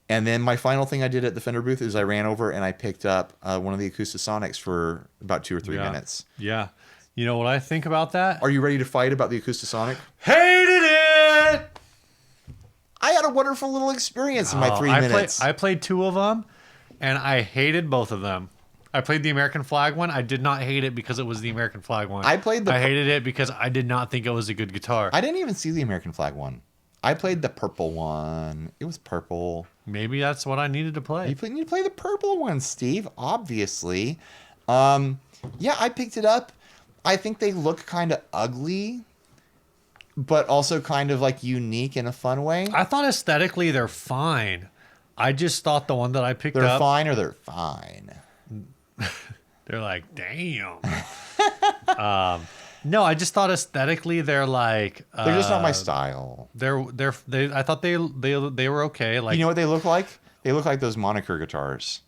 And then my final thing I did at the Fender booth is I ran over and I picked up one of the Acoustasonics for about 2 or 3 minutes. Yeah. You know what I think about that? Are you ready to fight about the Acoustasonic? Hated it! I had a wonderful little experience in my 3 minutes. I played 2 of them, and I hated both of them. I played the American flag one. I did not hate it because it was the American flag one. I hated it because I did not think it was a good guitar. I didn't even see the American flag one. I played the purple one. It was purple. Maybe that's what I needed to play. You need to play the purple one, Steve, obviously. Yeah, I picked it up. I think they look kind of ugly. but also kind of like unique in a fun way. I thought aesthetically they're fine. I just thought the one that I picked They're up, fine or they're fine. they're like, damn. No, I just thought aesthetically they're like They're just not my style. I thought they were okay. Like, You know what they look like? They look like those moniker guitars.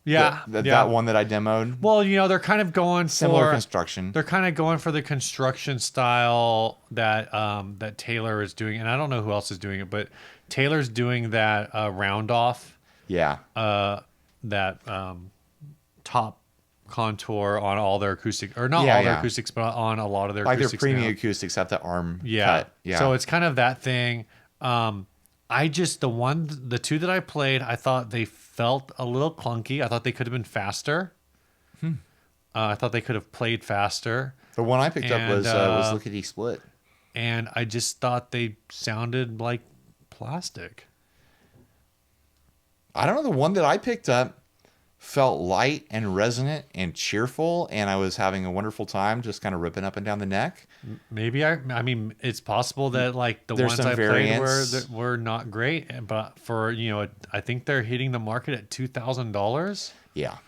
yeah, That one that I demoed. Well, they're kind of going Similar for construction. They're kind of going for the construction style that that Taylor is doing, and I don't know who else is doing it, but Taylor's doing that round off, Yeah. that top contour on all their acoustic, or not Yeah, all their yeah. acoustics, but on a lot of their Like their acoustics premium now. acoustics have the arm Yeah. cut. Yeah. So it's kind of that thing. The two that I played, I thought they felt a little clunky. I thought they could have been faster. I thought they could have played faster. the one I picked up and, was Lickety Split. And I just thought they sounded like plastic. I don't know. The one that I picked up felt light and resonant and cheerful, and I was having a wonderful time just kind of ripping up and down the neck. Maybe I mean, it's possible that like the There's ones some I played variants. were not great, but for I think they're hitting the market at $2,000 Yeah.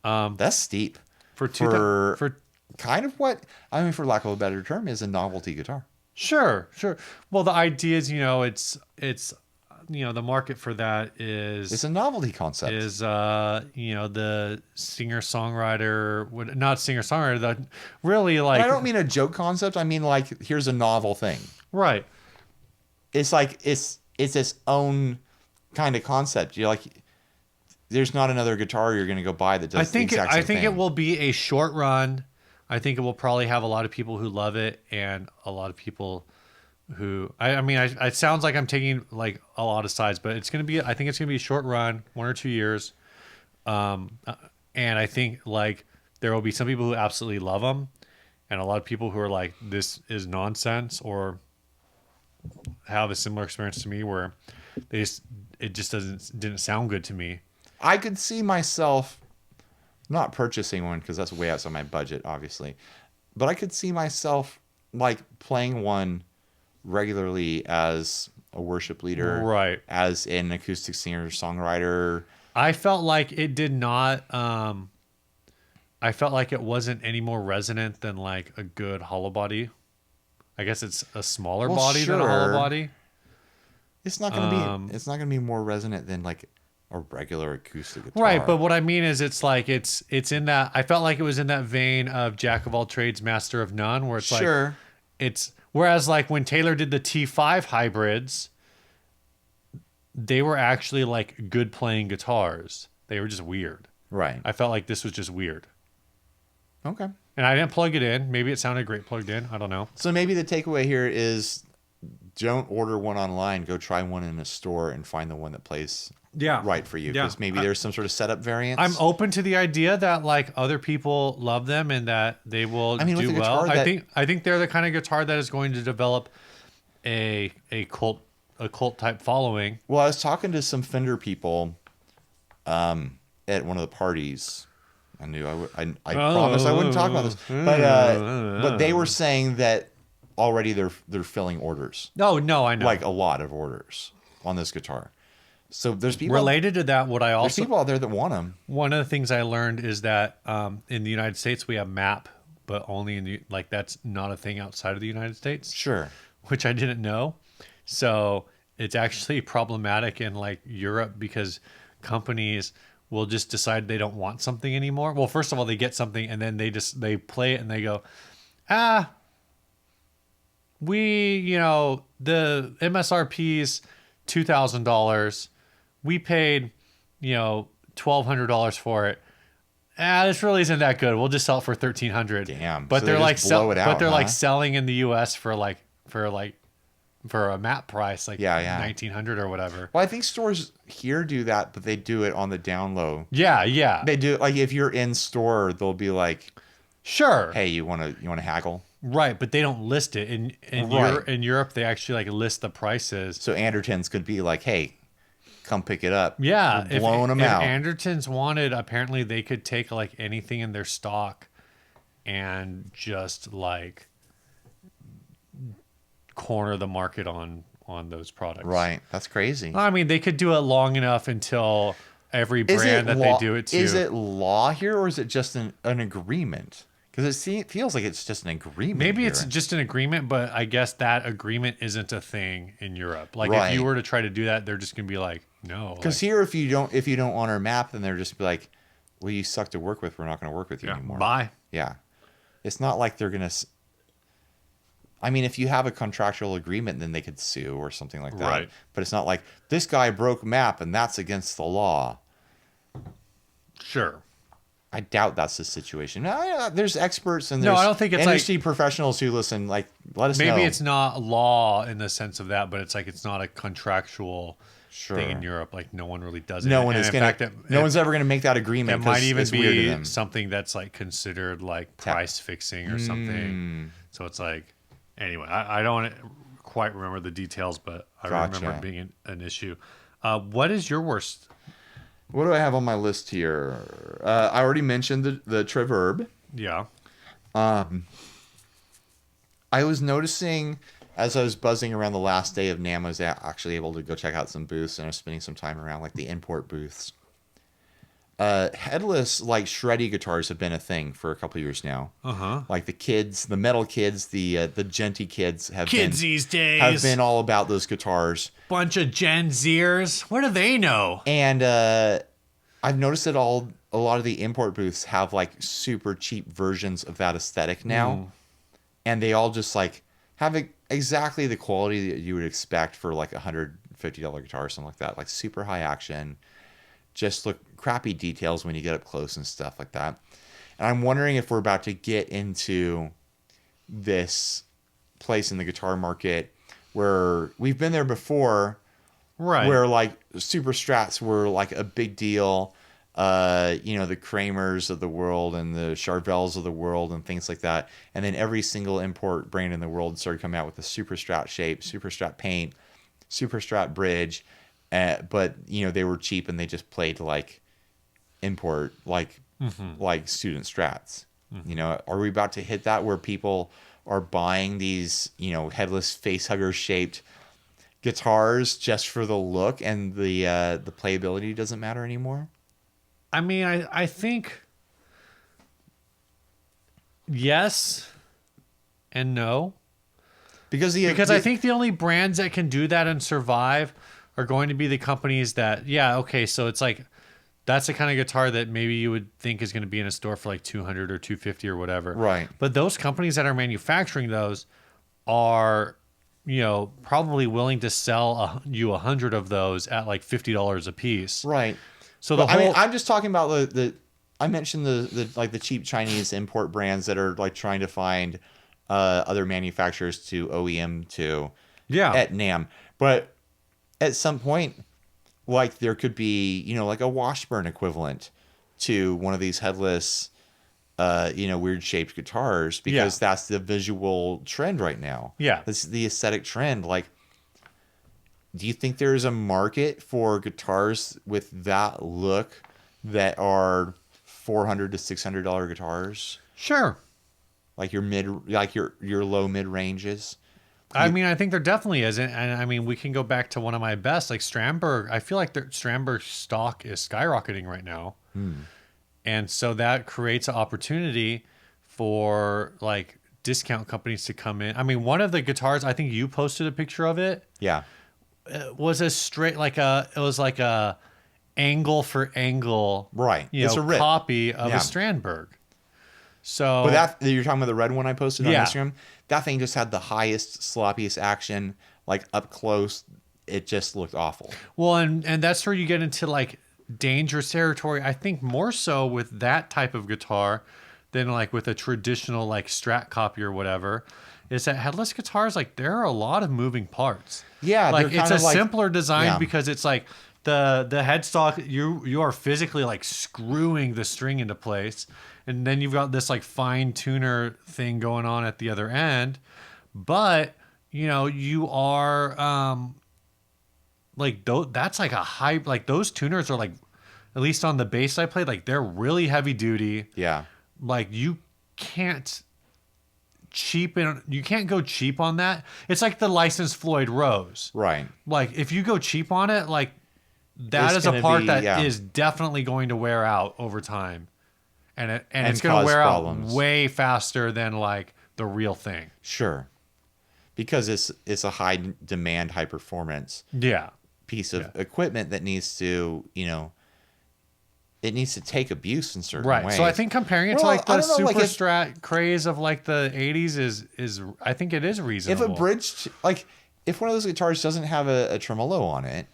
That's steep. for For kind of what, I mean, for lack of a better term, is a novelty guitar. Sure. Well, the idea is, it's the market for that It's a novelty concept. the singer-songwriter, not singer-songwriter, that really like, And I don't mean a joke concept. I mean like, here's a novel thing. right. It's like it's its own kind of concept. You're like, there's not another guitar you're going to go buy that does the exact same thing. It will be a short run. I think it will probably have a lot of people who love it and a lot of people who it sounds like I'm taking like a lot of sides, but I think it's gonna be a short run, 1 or 2 years, and I think like there will be some people who absolutely love them, and a lot of people who are like, this is nonsense, or have a similar experience to me where it just didn't sound good to me. I could see myself not purchasing one because that's way outside my budget, obviously. But I could see myself like playing one regularly as a worship leader, Right. as an acoustic singer songwriter. I felt like it did not. I felt like it wasn't any more resonant than like a good hollow body. I guess it's a smaller body than a hollow sure. body. It's not gonna be. It's not gonna be more resonant than like a regular acoustic guitar. Right, but what I mean is, it's like it's in that. I felt like it was in that vein of Jack of all trades, master of none, where it's Sure. like it's. Whereas like when Taylor did the T5 hybrids, they were actually like good playing guitars. They were just weird. Right. I felt like this was just weird. Okay. And I didn't plug it in. Maybe it sounded great plugged in. I don't know. So maybe the takeaway here is, don't order one online. Go try one in a store and find the one that plays right for you. Yeah. Because maybe there's some sort of setup variance. I'm open to the idea that like other people love them and that they will with do the well. guitar I think they're the kind of guitar that is going to develop a cult type following. Well, I was talking to some Fender people at one of the parties. I knew I promised I wouldn't talk about this, but they were saying that already they're filling orders, No, I know. like a lot of orders on this guitar. So there's people Related to that, what I there's also people out there that want them. one of the things I learned is that in the United States we have MAP, but only in the that's not a thing outside of the United States. Sure. Which I didn't know. So it's actually problematic in like Europe because companies will just decide they don't want something anymore. Well, first of all, they get something and then they play it and they go, the MSRP's $2,000. We paid, $1,200 for it. This really isn't that good. We'll just sell it for $1,300. Damn. But So they're they like just blow it out, but they're like huh? selling in the US for a map price, like Yeah. $1,900 or whatever. Well, I think stores here do that, but they do it on the down low. Yeah. They do, like, if you're in store, they'll be like, Sure. "Hey, you want to haggle?" Right, but they don't list it Right. in Europe. They actually like list the prices. So Andertons could be like, "Hey, come pick it up." Yeah, We're blowing them out. If Andertons wanted, apparently they could take like anything in their stock and just like corner the market on those products. Right. That's crazy. I mean, they could do it long enough until every Is it brand that law, they do it to. is it law here, or is it just an agreement? Because it feels like it's just an agreement. Maybe here. it's just an agreement, but I guess that agreement isn't a thing in Europe. Like Right. if you were to try to do that, they're just gonna be like, no. Because Like, here, if you don't honor a map, then they're just be like, well, you suck to work with. We're not going to work with you anymore. bye. Yeah. It's not like they're going to. I mean, if you have a contractual agreement, then they could sue or something like that. Right. But it's not like this guy broke map and that's against the law. Sure. I doubt that's the situation. There's experts and No, there's I don't think it's industry professionals who listen. Like, let us know. Maybe it's not law in the sense of that, but it's like it's not a contractual thing in Europe. Like no one really does it. No one And is in going fact, to. No one's ever going to make that agreement. It might 'cause even it's weird to be them. something that's like considered like price fixing or something. So it's like, anyway, I don't quite remember the details, but I remember it being an issue. What is your worst? What do I have on my list here? I already mentioned the Treverb. Yeah. I was noticing as I was buzzing around the last day of NAMM, I was actually able to go check out some booths, and I was spending some time around like the import booths. Headless like shreddy guitars have been a thing for a couple years now. Like the kids, the metal kids, the genty kids these days have been all about those guitars. Bunch of Gen Zers. What do they know? And I've noticed that a lot of the import booths have like super cheap versions of that aesthetic now, and they all just like have exactly the quality that you would expect for like $150 guitar or something like that, like super high action. Just look crappy details when you get up close and stuff like that. And I'm wondering if we're about to get into this place in the guitar market where we've been there before, right? Where like super strats were like a big deal. The Kramers of the world and the Charvels of the world and things like that. And then every single import brand in the world started coming out with a super strat shape, super strat paint, super strat bridge. But they were cheap and they just played like import, like student strats. Are we about to hit that where people are buying these, headless face hugger shaped guitars just for the look and the playability doesn't matter anymore? I mean, I think yes and no. Because I think the only brands that can do that and survive are going to be the companies that, so it's like that's the kind of guitar that maybe you would think is going to be in a store for like $200 or $250 or whatever. Right. But those companies that are manufacturing those are, probably willing to sell you 100 of those at like $50 a piece. Right. So I'm just talking about I mentioned the cheap Chinese import brands that are like trying to find other manufacturers to OEM to at NAMM. But at some point, like there could be, like a Washburn equivalent to one of these headless, weird shaped guitars because that's the visual trend right now. Yeah. That's the aesthetic trend. Like, do you think there's a market for guitars with that look that are $400 to $600 guitars? Sure. Like your low mid ranges. I mean, I think there definitely is, and I mean, we can go back to one of my best, like Strandberg. I feel like Strandberg stock is skyrocketing right now, and so that creates an opportunity for like discount companies to come in. I mean, one of the guitars, I think you posted a picture of it. Yeah. Was a straight it was like a angle for angle, right? It's a copy of a Strandberg. So, but that you're talking about the red one I posted on Instagram. That thing just had the highest, sloppiest action, like up close. It just looked awful. Well, and that's where you get into like dangerous territory. I think more so with that type of guitar than like with a traditional like Strat copy or whatever. Is that headless guitars, like there are a lot of moving parts. Yeah, like it's a simpler design because it's like the headstock you are physically like screwing the string into place, and then you've got this like fine tuner thing going on at the other end, but you are that's like a high, like those tuners are like, at least on the bass I played, like they're really heavy duty. Yeah, like you can't You can't go cheap on that. It's like the licensed Floyd Rose. Right. Like if you go cheap on it, like that It's is a gonna part be- that yeah. is definitely going to wear out over time, and it's going to cause wear problems. out way faster than like the real thing. Sure. Because it's a high demand, high performance Yeah. piece of equipment that needs to, it needs to take abuse in certain Right. ways. So I think comparing it to Well, like I the don't know, super like if- strat craze of like the 80s is I think it is if reasonable. a bridge, like if one of those guitars doesn't have a tremolo on it,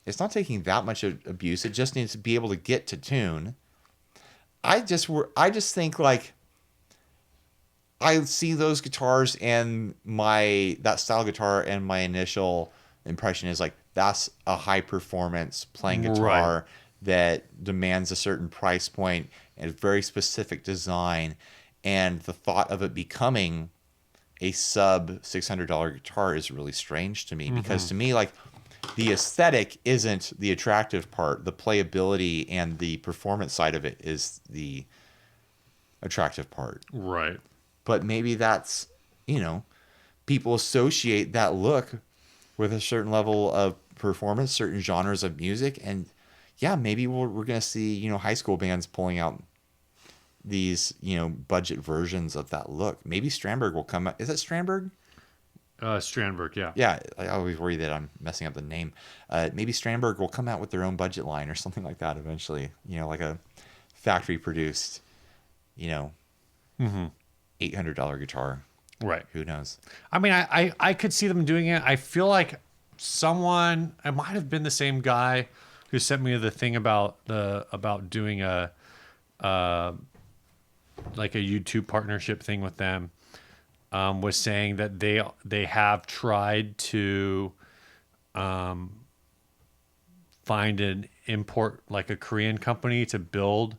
it's not taking that much abuse. It just needs to be able to get to tune. I just think like I see those guitars and that style guitar, and my initial impression is like that's a high performance playing guitar Right. that demands a certain price point and a very specific design, and the thought of it becoming a sub $600 guitar is really strange to me, because to me, like, the aesthetic isn't the attractive part. The playability and the performance side of it is the attractive part. Right. But maybe that's, people associate that look with a certain level of performance, certain genres of music. And yeah, maybe we're going to see, high school bands pulling out these, budget versions of that look. Maybe Strandberg will come out. Is it Strandberg? Strandberg, yeah. Yeah, I always worry that I'm messing up the name. Maybe Strandberg will come out with their own budget line or something like that eventually. Like a factory produced, $800 guitar. Right. Who knows? I mean, I could see them doing it. I feel like it might have been the same guy who sent me the thing about doing a like a YouTube partnership thing with them. Was saying that they have tried to find an import, like a Korean company, to build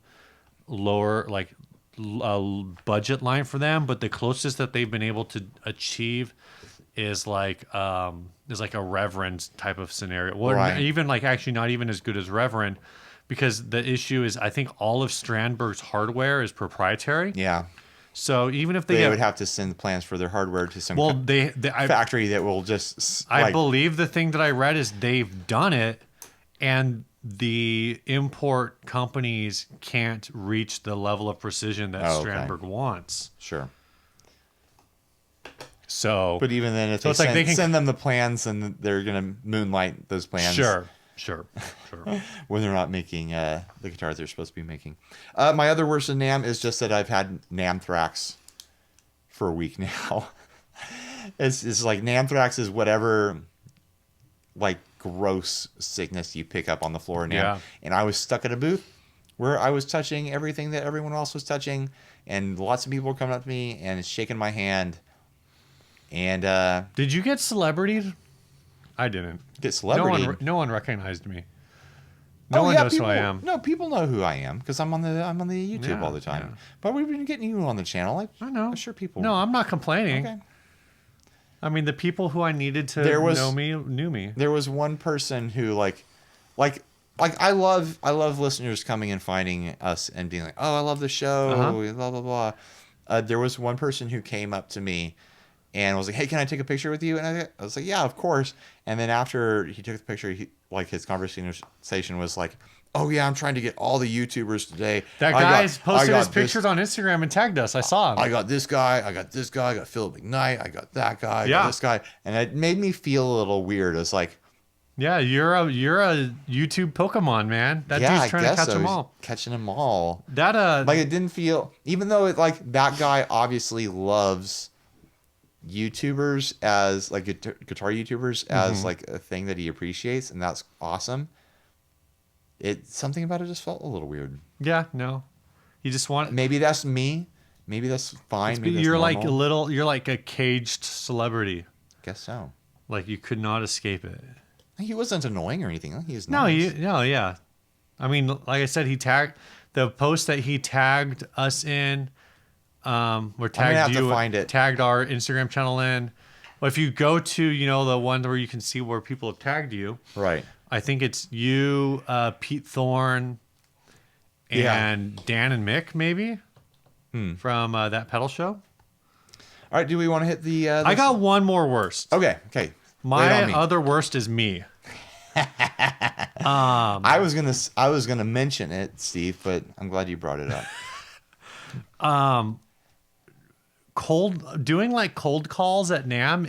lower, like a budget line for them, but the closest that they've been able to achieve is like a Reverend type of scenario. Well, Right. even like actually not even as good as Reverend, because the issue is I think all of Strandberg's hardware is proprietary. Yeah. So even if they They get, would have to send plans for their hardware to some well, I factory that will just. I believe the thing that I read is they've done it, and the import companies can't reach the level of precision that Oh, okay. Strandberg wants. Sure. So, But even then, if So they, it's like send, they can- send them the plans, and they're going to moonlight those plans. sure. When they're not making the guitars they're supposed to be making. My other worst in NAMM is just that I've had NAMthrax for a week now. It's like NAMthrax is whatever, like, gross sickness you pick up on the floor of NAMM. Yeah. And I was stuck at a booth where I was touching everything that everyone else was touching, and lots of people were coming up to me and shaking my hand. And Did you get celebrityed? I didn't. get celebrity. No one recognized me. No one knows people, who I am. No, people know who I am because I'm on the YouTube Yeah, all the time. yeah. But we've been getting you on the channel. I know. I'm sure people. No, I'm not complaining. Okay. I mean, the people who I needed to know me knew me. There was one person who like I love listeners coming and finding us and being like, oh, I love the show, blah blah blah. There was one person who came up to me and was like, hey, can I take a picture with you? And I was like, yeah, of course. And then after he took the picture, his conversation was like, oh yeah, I'm trying to get all the YouTubers today. That guy's posted his pictures on Instagram and tagged us. I saw him. I got this guy. I got this guy. I got Philip McKnight. I got that guy. I Yeah. got this guy. And it made me feel a little weird. It's like, Yeah, you're a YouTube Pokemon, man. That yeah, dude's trying I to guess catch I them was all. catching them all. That Like, it didn't feel, even though it, like, that guy obviously loves YouTubers as like guitar YouTubers as like a thing that he appreciates, and that's awesome. Something about it just felt a little weird. yeah, no. You just want Maybe that's me. Maybe that's fine. Maybe that's you're like normal. you're like a caged celebrity. Guess so. Like you could not escape it. He wasn't annoying or anything. He was No, nice. yeah. I mean, like I said, he tagged the post that he tagged us in. Or tagged have to you, find it. tagged our Instagram channel in. Well, if you go to the one where you can see where people have tagged you, Right. I think it's you, Pete Thorne, and Dan and Mick maybe from that pedal show. All All right, do we want to hit the? I got one more worst. Okay. Lay it My on me. other worst is me. I was gonna mention it, Steve, but I'm glad you brought it up. Doing like cold calls at NAMM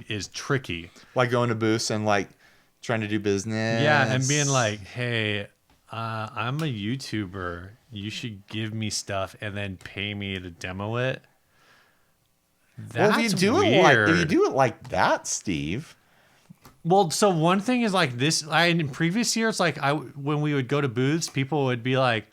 is tricky. Like going to booths and like trying to do business. Yeah, and being like, hey, I'm a YouTuber. You should give me stuff and then pay me to demo it. That's if you do it like that, Steve. Well, so one thing is like this. In previous years, when we would go to booths, people would be like,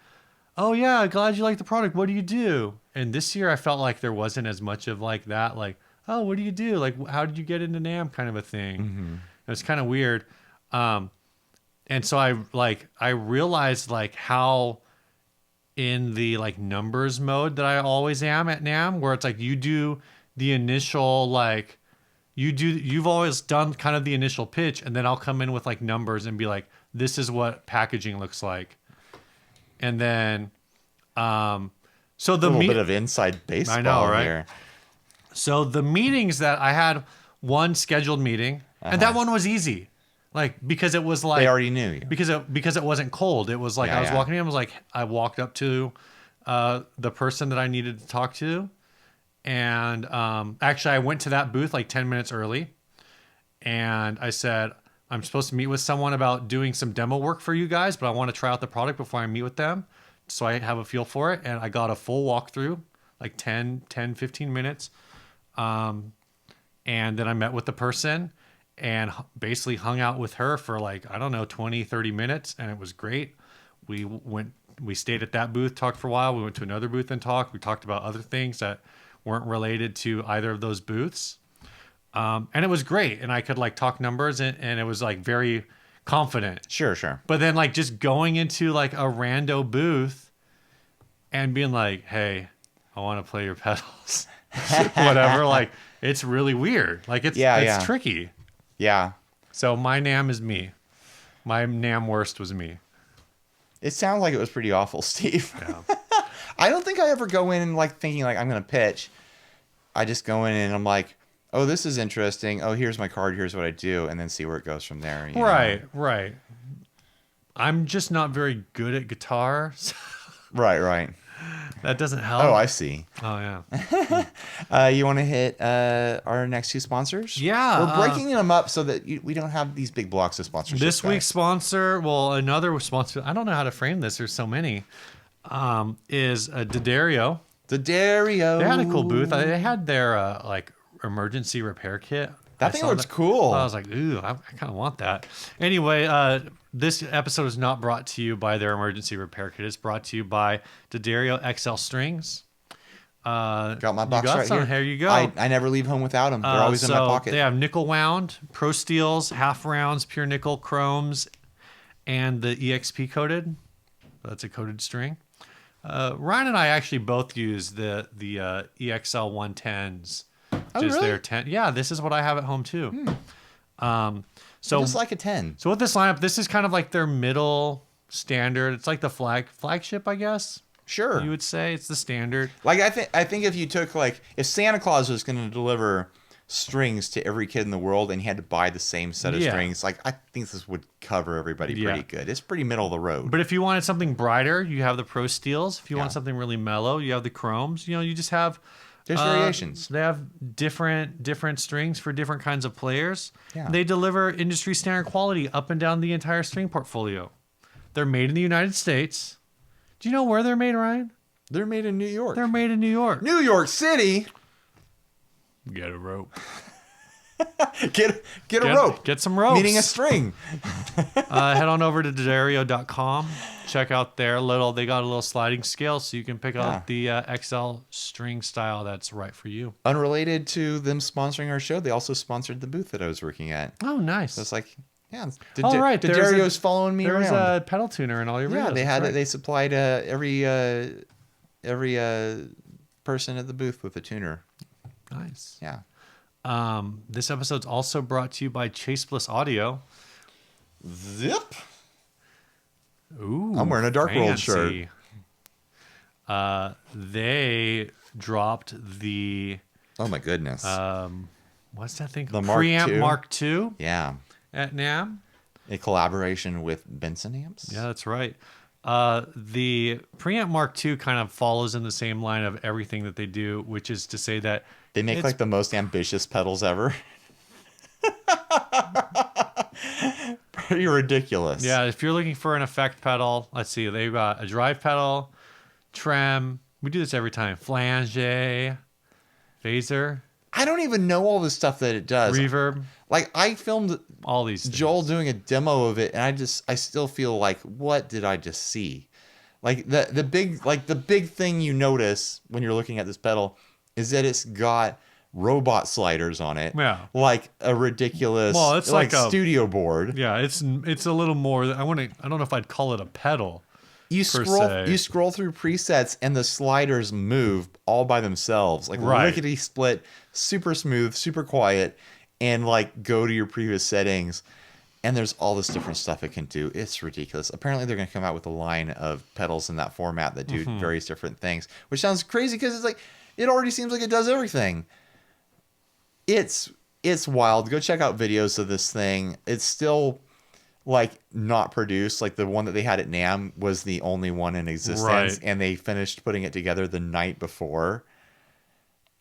"Oh yeah, glad you like the product. What do you do?" And this year, I felt like there wasn't as much of like that. Like, "Oh, what do you do? Like, how did you get into NAMM?" kind of a thing. Mm-hmm. It was kind of weird. And so I realized like how in the like numbers mode that I always am at NAMM, where it's like you do the initial like. You've always done kind of the initial pitch, and then I'll come in with like numbers and be like, this is what packaging looks like. And then, so the little bit of inside baseball I know, right? here. So the meetings that I had one scheduled meeting, and that one was easy. Like, because it was like, They already knew you. because it wasn't cold. It was like, I was walking in, I walked up to, the person that I needed to talk to. And actually, I went to that booth like 10 minutes early. And I said, I'm supposed to meet with someone about doing some demo work for you guys, but I want to try out the product before I meet with them. So I have a feel for it. And I got a full walkthrough, like 10, 15 minutes. And then I met with the person and basically hung out with her for like, I don't know, 20, 30 minutes. And it was great. We stayed at that booth, talked for a while. We went to another booth and talked. We talked about other things that weren't related to either of those booths. And it was great. And I could like talk numbers and it was like very confident. Sure. But then like just going into like a rando booth and being like, hey, I want to play your pedals. Whatever. Like it's really weird. Like it's tricky. Yeah. So my NAMM is me. My NAMM worst was me. It sounds like it was pretty awful, Steve. Yeah. I don't think I ever go in and like thinking like I'm going to pitch. I just go in and I'm like, oh, this is interesting. Oh, here's my card. Here's what I do. And then see where it goes from there. You know? Right. I'm just not very good at guitar. Right. That doesn't help. Oh, I see. Oh, yeah. You want to hit our next two sponsors? Yeah. We're breaking them up so that we don't have these big blocks of sponsorship. This week's sponsor, another sponsor, I don't know how to frame this. There's so many, is D'Addario. D'Addario. They had a cool booth. They had their like emergency repair kit. That thing looks cool. I was like, ooh, I kind of want that. Anyway, this episode is not brought to you by their emergency repair kit. It's brought to you by D'Addario XL Strings. Got my box right here. Here you go. I never leave home without them. They're always in my pocket. They have nickel wound, pro steels, half rounds, pure nickel, chromes, and the EXP coated. That's a coated string. Ryan and I actually both use the EXL 110s. Oh, really? Their 10. Yeah, this is what I have at home too. So just like a 10. So with this lineup, this is kind of like their middle standard. It's like the flagship, I guess. Sure. You would say it's the standard. Like I think if you took like if Santa Claus was going to deliver strings to every kid in the world and he had to buy the same set of strings, like I think this would cover everybody pretty good. It's pretty middle of the road. But if you wanted something brighter, you have the pro steels. If you want something really mellow, you have the chromes. You just have there's variations. They have different strings for different kinds of players. Yeah. They deliver industry standard quality up and down the entire string portfolio. They're made in the United States. Do you know where they're made, Ryan? They're made in New York. They're made in New York. New York City. Get a rope. Get a rope. Get some ropes. Meaning a string. Head on over to D'Addario.com. Check out they got a little sliding scale so you can pick out the XL string style that's right for you. Unrelated to them sponsoring our show, they also sponsored the booth that I was working at. Oh, nice. So it's like, right. D'Addario's following me around. There's a pedal tuner in all your videos. Yeah, they supplied every person at the booth with a tuner. Nice. Yeah. This episode's also brought to you by Chase Bliss Audio. Zip. Ooh, I'm wearing a Dark World shirt. They dropped the Oh my goodness. What's that thing? The Mark Preamp II? Mark II Yeah. at NAMM. A collaboration with Benson amps. Yeah, that's right. The Preamp Mark II kind of follows in the same line of everything that they do, which is to say that They make it's like the most ambitious pedals ever. Pretty ridiculous. yeah, if you're looking for an effect pedal, let's see, they've got a drive pedal, trem. We do this every time. Flange, phaser, I don't even know all the stuff that it does. reverb, Like I filmed all these things. Joel doing a demo of it, and I still feel like, what did I just see? Like the big thing you notice when you're looking at this pedal is that it's got robot sliders on it. Yeah. Like a ridiculous, Well, it's like a- studio board. Yeah, it's a little more. I don't know if I'd call it a pedal. You per scroll se. you scroll through presets and the sliders move all by themselves. Like Right. lickety split, super smooth, super quiet, and like go to your previous settings. And there's all this different stuff it can do. It's ridiculous. Apparently they're going to come out with a line of pedals in that format that do various different things, which sounds crazy because it's like it already seems like it does everything. It's wild. Go check out videos of this thing. It's still like not produced. Like the one that they had at NAMM was the only one in existence, Right. and they finished putting it together the night before.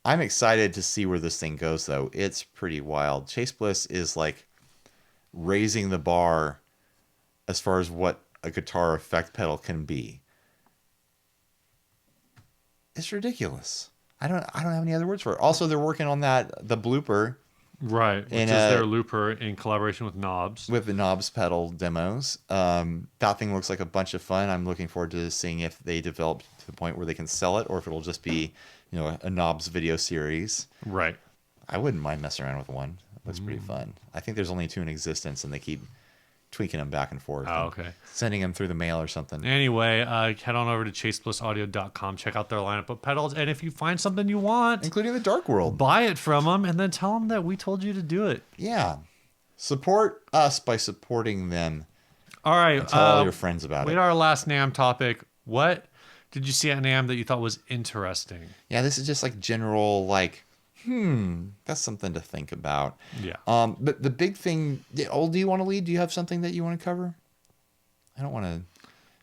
I'm excited to see where this thing goes, though. It's pretty wild. Chase Bliss is like raising the bar as far as what a guitar effect pedal can be. It's ridiculous. I don't have any other words for it. Also, they're working on the blooper Right, which And, is their looper in collaboration with Knobs. with the knobs pedal demos. That thing looks like a bunch of fun. I'm looking forward to seeing if they develop to the point where they can sell it, or if it'll just be, a knobs video series. Right. I wouldn't mind messing around with one. It looks pretty fun. I think there's only 2 in existence, and they keep tweaking them back and forth. Oh, and okay. Sending them through the mail or something. Anyway, head on over to chaseblissaudio.com. Check out their lineup of pedals. And if you find something you want, Including the Dark World. buy it from them and then tell them that we told you to do it. Yeah. Support us by supporting them. All right. Tell all your friends about we it. had our last NAMM topic. What did you see at NAMM that you thought was interesting? Yeah, this is just like general, that's something to think about. Yeah. But the big thing, do you want to lead? Do you have something that you want to cover? I don't want to.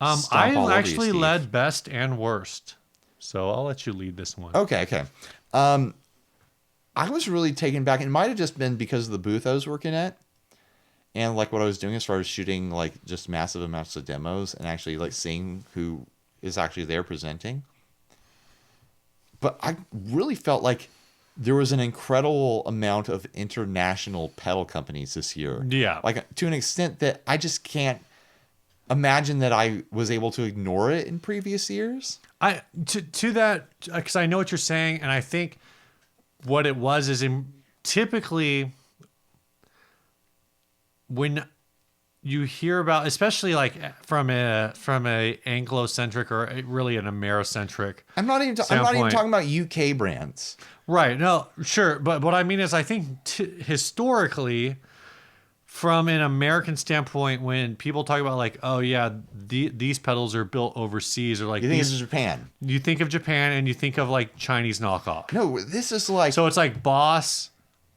I actually led best and worst. So I'll let you lead this one. Okay. I was really taken back. It might have just been because of the booth I was working at, and like what I was doing as far as shooting like just massive amounts of demos and actually like seeing who is actually there presenting. But I really felt like there was an incredible amount of international pedal companies this year. Yeah. Like to an extent that I just can't imagine that I was able to ignore it in previous years. To that, because I know what you're saying, and I think what it was is typically when you hear about, especially like from a Anglo-centric or really an Amerocentric. I'm not even talking about UK brands. Right. No, sure. But what I mean is, I think historically, from an American standpoint, when people talk about like, oh yeah, these pedals are built overseas, or like You think this is Japan? you think of Japan and you think of like Chinese knockoff. No, this is like So it's like Boss,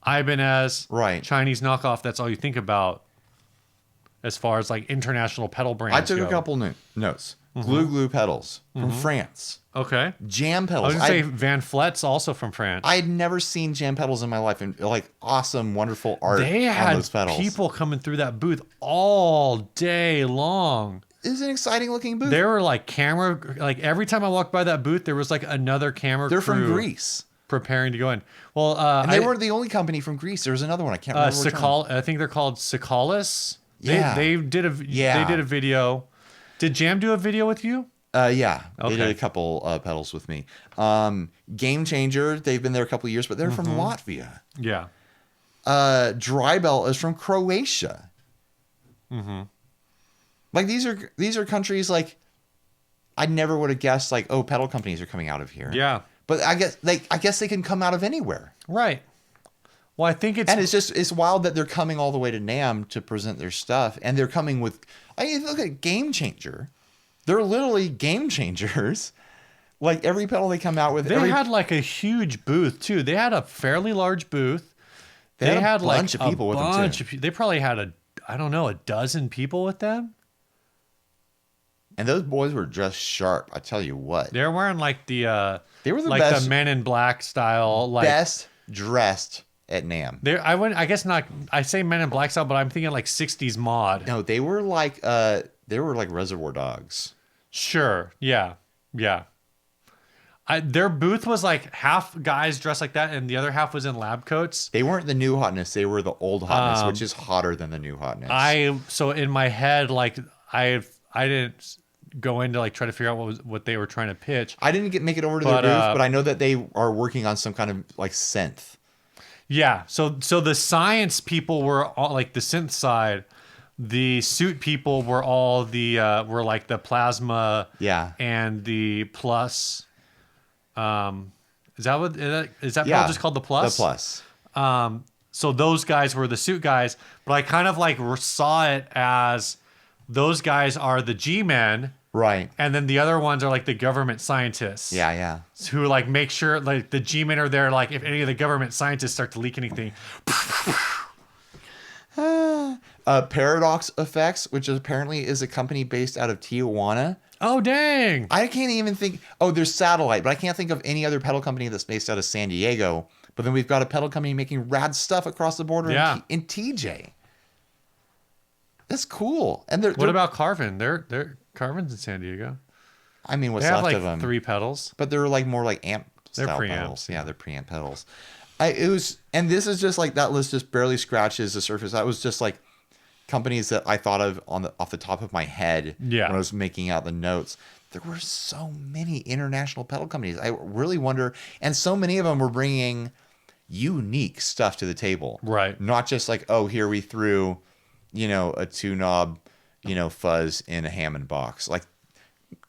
Ibanez, Right. Chinese knockoff. That's all you think about as far as like international pedal brands. I took go. a couple notes. Glue pedals from France. Okay. Jam I pedals. was gonna say Van Flet's also from France. I'd never seen jam pedals in my life, and like awesome, wonderful art They on had those pedals. people coming through that booth all day long. It's an exciting looking booth. There were like camera, like every time I walked by that booth, there was like another camera They're crew from Greece. preparing to go in. Well, And they weren't the only company from Greece. There was another one. I can't remember which one. I think they're called Sikalis. Yeah. They did a video. Did Jam do a video with you? Yeah. Okay. They did a couple pedals with me. Game Changer, they've been there a couple of years, but they're from Latvia. Yeah. Drybell is from Croatia. Like these are countries like I never would have guessed like, oh, pedal companies are coming out of here. Yeah. But I guess they can come out of anywhere. Right. Well, I think And it's wild that they're coming all the way to NAMM to present their stuff, and they're coming with. I mean, look at Game Changer. They're literally game changers. Like every pedal they come out with, They had like a huge booth too. They had a fairly large booth. they had a like bunch of people with them too. They probably had I don't know, a dozen people with them. And those boys were dressed sharp. I tell you what, They're wearing like they were the like best, the Men in Black style, like best dressed at NAMM. I guess not. I say Men in Black style, but I'm thinking like '60s mod. No, they were like Reservoir Dogs. Sure. Yeah. Yeah. Their booth was like half guys dressed like that, and the other half was in lab coats. They weren't the new hotness; they were the old hotness, which is hotter than the new hotness. So in my head, like I didn't go into like try to figure out what they were trying to pitch. I didn't make it over to their booth, but I know that they are working on some kind of like synth. Yeah. So the science people were all like the synth side. The suit people were all were like the plasma. Yeah. And the plus. Is that Yeah, just called the plus? The plus. So those guys were the suit guys, but I kind of like saw it as those guys are the G-men. Right. And then the other ones are like the government scientists. Yeah, yeah. Who like make sure like the G-men are there, like if any of the government scientists start to leak anything. Paradox Effects, which apparently is a company based out of Tijuana. Oh, dang. I can't even think. Oh, there's Satellite, but I can't think of any other pedal company that's based out of San Diego. But then we've got a pedal company making rad stuff across the border in TJ. That's cool. And what about Carvin? They're Carvin's in San Diego. I mean, what's they have left like of them? 3 pedals, but they're like more like amp style pedals. Yeah, they're preamp pedals. And this is just like that list just barely scratches the surface. That was just like companies that I thought of off the top of my head when I was making out the notes. There were so many international pedal companies. I really wonder, and so many of them were bringing unique stuff to the table. Right. Not just like, oh, here we threw, a 2-knob, fuzz in a Hammond box. Like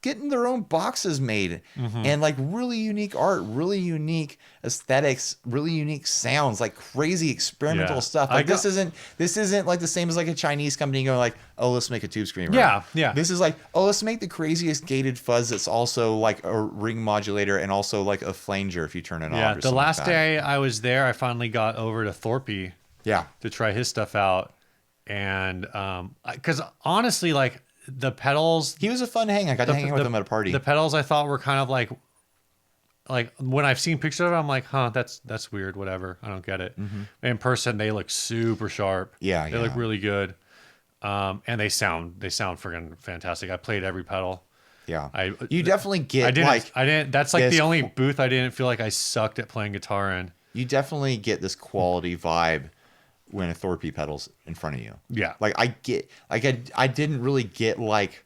getting their own boxes made and like really unique art, really unique aesthetics, really unique sounds, like crazy experimental stuff. Like this isn't like the same as like a Chinese company going like, oh, let's make a tube screamer. Yeah, yeah. This is like, oh, let's make the craziest gated fuzz that's also like a ring modulator and also like a flanger if you turn it on. Yeah, the last day I was there, I finally got over to Thorpe. Yeah. To try his stuff out, and because honestly, like. The pedals. He was a fun hang. I got to hang out with him at a party. The pedals I thought were kind of like when I've seen pictures of it, I'm like, huh, that's weird. Whatever. I don't get it. In person, they look super sharp. Yeah, they look really good. And they sound freaking fantastic. I played every pedal. Yeah, you definitely get. I didn't. That's like the only booth I didn't feel like I sucked at playing guitar in. You definitely get this quality vibe when a Thorpe pedal's in front of you. Yeah. Like I didn't really get like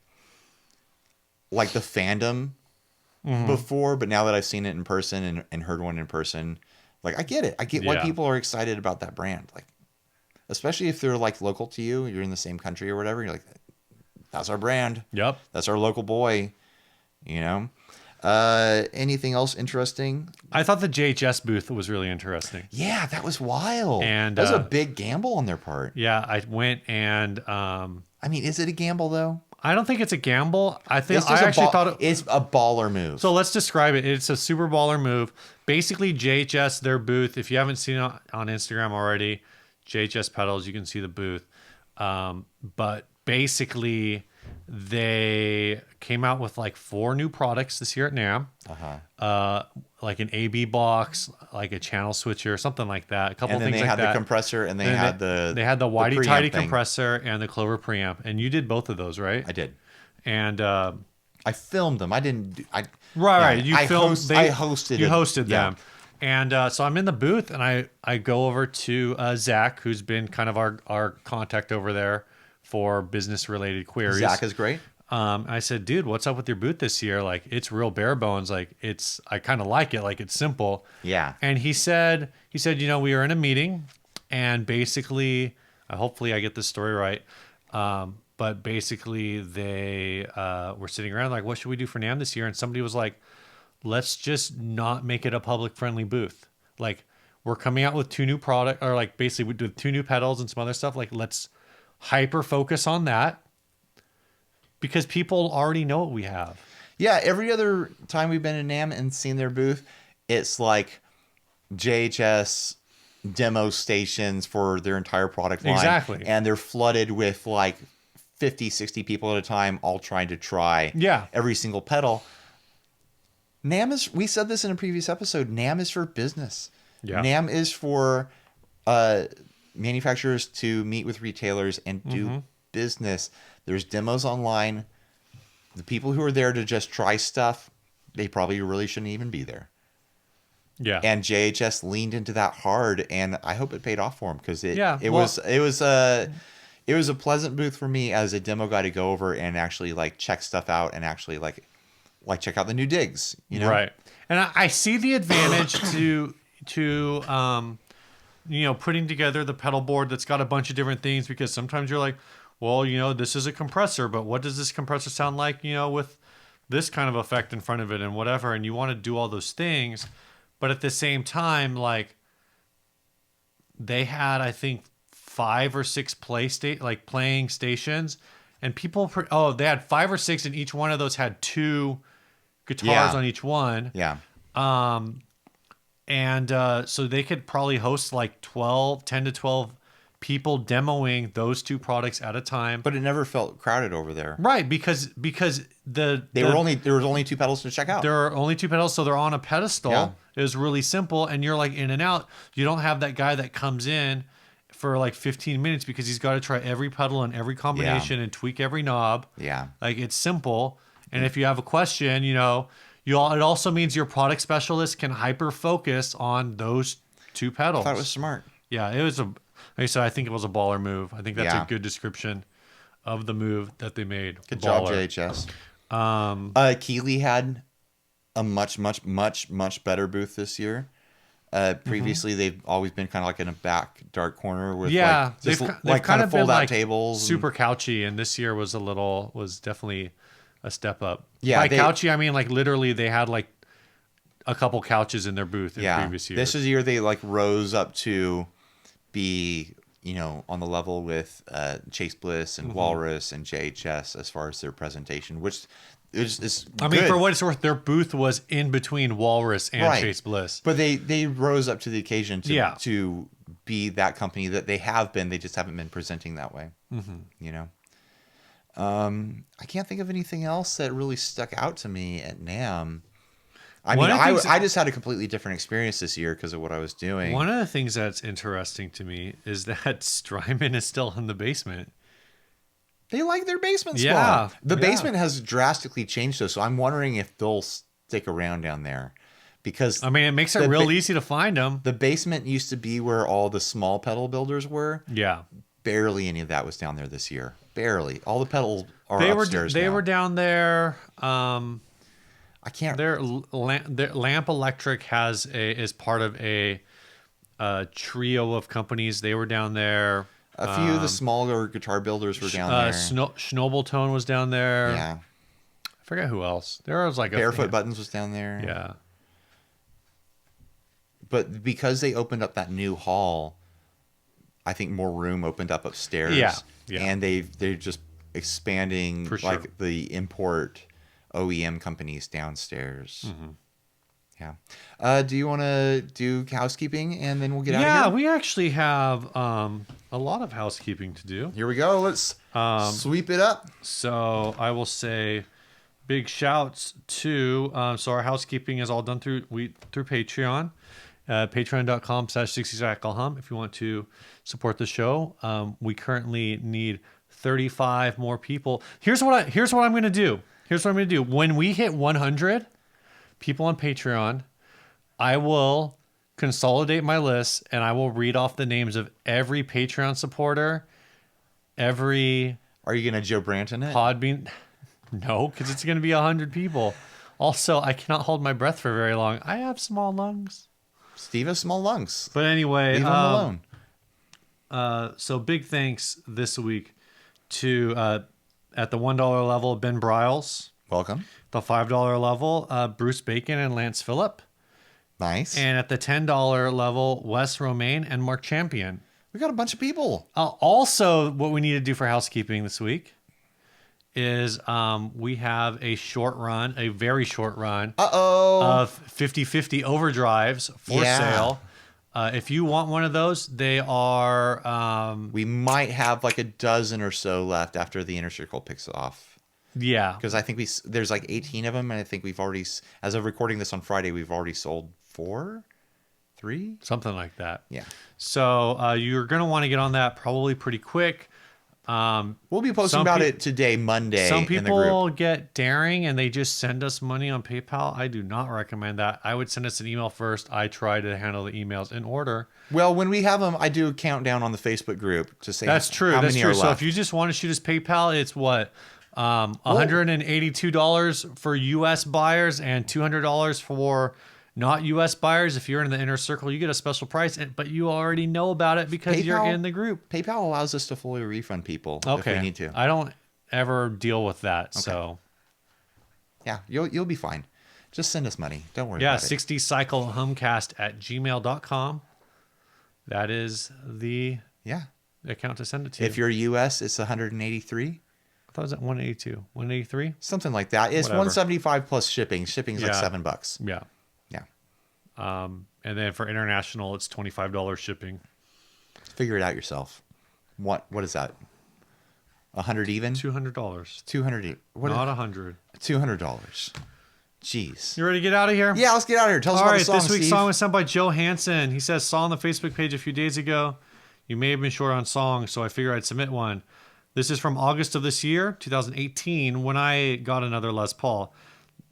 the fandom before, but now that I've seen it in person and heard one in person, like I get it. I get why people are excited about that brand. Like, especially if they're like local to you, you're in the same country or whatever, you're like, that's our brand. Yep. That's our local boy, Anything else interesting? I thought the JHS booth was really interesting. Yeah, that was wild. And that was a big gamble on their part. Yeah, I went and I mean, is it a gamble though? I don't think it's a gamble. I think it's a baller move. So let's describe it. It's a super baller move. Basically, JHS, their booth. If you haven't seen it on Instagram already, JHS pedals, you can see the booth. But basically, they came out with like 4 new products this year at NAMM. Like an AB box, like a channel switcher, something like that. A couple things like that. And then they had the compressor, and they had the Whitey Tidy compressor and the Clover preamp. And you did both of those, right? I did. And I filmed them. I didn't. Right. You filmed. I hosted. You hosted them. And so I'm in the booth, and I go over to Zach, who's been kind of our contact over there for business related queries. Zach is great. I said, dude, what's up with your booth this year? Like, it's real bare bones. Like, I kind of like it. Like, it's simple. Yeah. And he said, we were in a meeting, and basically, hopefully I get this story right. But basically they were sitting around like, what should we do for NAMM this year? And somebody was like, let's just not make it a public friendly booth. Like, we're coming out with 2 new product, or like basically we did 2 new pedals and some other stuff. Like, let's hyper focus on that, because people already know what we have. Yeah, every other time we've been in NAMM and seen their booth, it's like JHS demo stations for their entire product line. Exactly. And they're flooded with like 50, 60 people at a time all trying to try Yeah. every single pedal. NAMM is, we said this in a previous episode, NAMM is for business. Yeah. NAMM is for manufacturers to meet with retailers and do business. There's demos online. The people who are there to just try stuff, they probably really shouldn't even be there. Yeah. And JHS leaned into that hard, and I hope it paid off for them because it was a pleasant booth for me as a demo guy to go over and actually like check stuff out and actually like check out the new digs, you know? Right. And I see the advantage to putting together the pedal board that's got a bunch of different things, because sometimes you're like, well, this is a compressor, but what does this compressor sound like, with this kind of effect in front of it and whatever, and you want to do all those things. But at the same time, like, they had, I think, 5 or 6 playing stations, and people, they had 5 or 6, and each one of those had 2 guitars on each one. Yeah. So they could probably host like 10 to 12 people demoing those 2 products at a time. But it never felt crowded over there. Right, because there was only 2 pedals to check out. There are only 2 pedals, so they're on a pedestal. Yeah. It was really simple, and you're like in and out. You don't have that guy that comes in for like 15 minutes because he's got to try every pedal and every combination and tweak every knob. Yeah. Like, it's simple. And if you have a question, it also means your product specialist can hyper focus on those 2 pedals. I thought it was smart. Yeah, it was like I said, I think it was a baller move. I think that's a good description of the move that they made. Good Baller. job, JHS. Keeley had a much, much, much, much better booth this year. Previously, they've always been kind of like in a back dark corner with they've kind of been fold out like tables, super couchy, and this year was definitely a step up. Yeah, by couchy I mean like literally they had like a couple couches in their booth in previous years. This is the year they like rose up to be on the level with Chase Bliss and Walrus and JHS as far as their presentation, which is I mean, for what it's worth, their booth was in between Walrus and Chase Bliss. But they rose up to the occasion to be that company that they have been. They just haven't been presenting that way. I can't think of anything else that really stuck out to me at NAMM. I just had a completely different experience this year because of what I was doing. One of the things that's interesting to me is that Strymon is still in the basement. They like their basement spot. The basement has drastically changed, though, so I'm wondering if they'll stick around down there. Because I mean, it makes it real easy to find them. The basement used to be where all the small pedal builders were. Yeah. Barely any of that was down there this year. Barely. All the pedals are upstairs They now. were down there. I can't. Their Lamp Electric is part of a trio of companies. They were down there. A few of the smaller guitar builders were down there. Schnobeltone was down there. Yeah. I forget who else. There was like Barefoot Buttons was down there. Yeah. But because they opened up that new hall, I think more room opened up upstairs. Yeah. And they're just expanding like the import OEM companies downstairs. Yeah. Do you want to do housekeeping and then we'll get out of here? Yeah, we actually have a lot of housekeeping to do. Here we go. Let's sweep it up. So I will say big shouts to so our housekeeping is all done through Patreon. Patreon.com/60alcohol if you want to support the show. We currently need 35 more people. Here's what I'm going to do. When we hit 100 people on Patreon, I will consolidate my list and I will read off the names of every Patreon supporter, Are you going to Joe Branton it? Podbean. No, because it's going to be 100 people. Also, I cannot hold my breath for very long. I have small lungs. Steve has small lungs. But anyway, leave him alone. So big thanks this week to at the $1 level, Ben Bryles. Welcome. The $5 level, Bruce Bacon and Lance Phillip. Nice. And at the $10 level, Wes Romaine and Mark Champion. We got a bunch of people. Also, what we need to do for housekeeping this week is we have a very short run Uh-oh. of 50/50 overdrives for Yeah. sale. If you want one of those, they are We might have like a dozen or so left after the inner circle picks off. yeah. Because I think there's like 18 of them, and I think we've already, as of recording this on Friday, we've already sold 3. Something like that. Yeah. So you're going to want to get on that probably pretty quick. We'll be posting about it today, Monday. Some in the people group. get daring and they just send us money on PayPal. I do not recommend that. I would send us an email first. I try to handle the emails in order. Well, when we have them, I do a countdown on the Facebook group to say That's true. how That's many true. are So left. if you just want to shoot us PayPal, it's what? $182 for US buyers and $200 for not US buyers. If you're in the inner circle, you get a special price, but you already know about it because you're in the group. PayPal allows us to fully refund people if we need to. I don't ever deal with that. So Yeah, you'll be fine. Just send us money. Don't worry yeah, about it. 60cyclehomecast@gmail.com. That is the Yeah. account to send it to. If you're US, it's 183. I thought it was at 182, 183. Something like that. It's Whatever. 175 plus shipping. Shipping's like Yeah. $7. Yeah. Yeah. And then for international, it's $25 shipping. Figure it out yourself. What is that? 100 even? $200. 200. What? Not 100. $200. Jeez. You ready to get out of here? Yeah, let's get out of here. Tell us All about right, the song, this week's Steve. song was sent by Joe Hansen. He says, saw on the Facebook page a few days ago. You may have been short on songs, so I figured I'd submit one. This is from August of this year, 2018, when I got another Les Paul.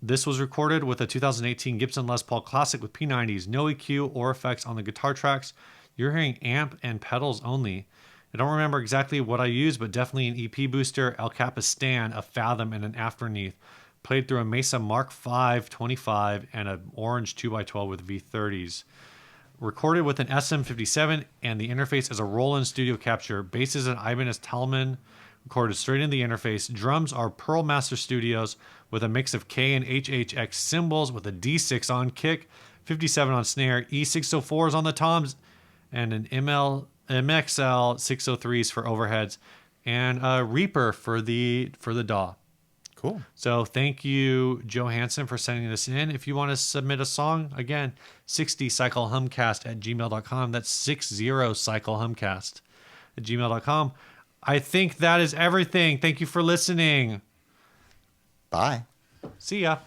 This was recorded with a 2018 Gibson Les Paul Classic with P90s, no EQ or effects on the guitar tracks. You're hearing amp and pedals only. I don't remember exactly what I used, but definitely an EP booster, El Capistan, a Fathom, and an Afterneath. Played through a Mesa Mark V 25 and an orange 2x12 with V30s. Recorded with an SM57 and the interface as a Roland Studio Capture. Bass is an Ibanez Talman, recorded straight in the interface. Drums are Pearl Master Studios with a mix of K and HHX cymbals with a D6 on kick, 57 on snare, E604s on the toms, and an MXL 603s for overheads, and a Reaper for the DAW. Cool. So thank you, Joe Hansen, for sending this in. If you want to submit a song, again, 60cyclehumcast@gmail.com. That's 60cyclehumcast@gmail.com. I think that is everything. Thank you for listening. Bye. See ya.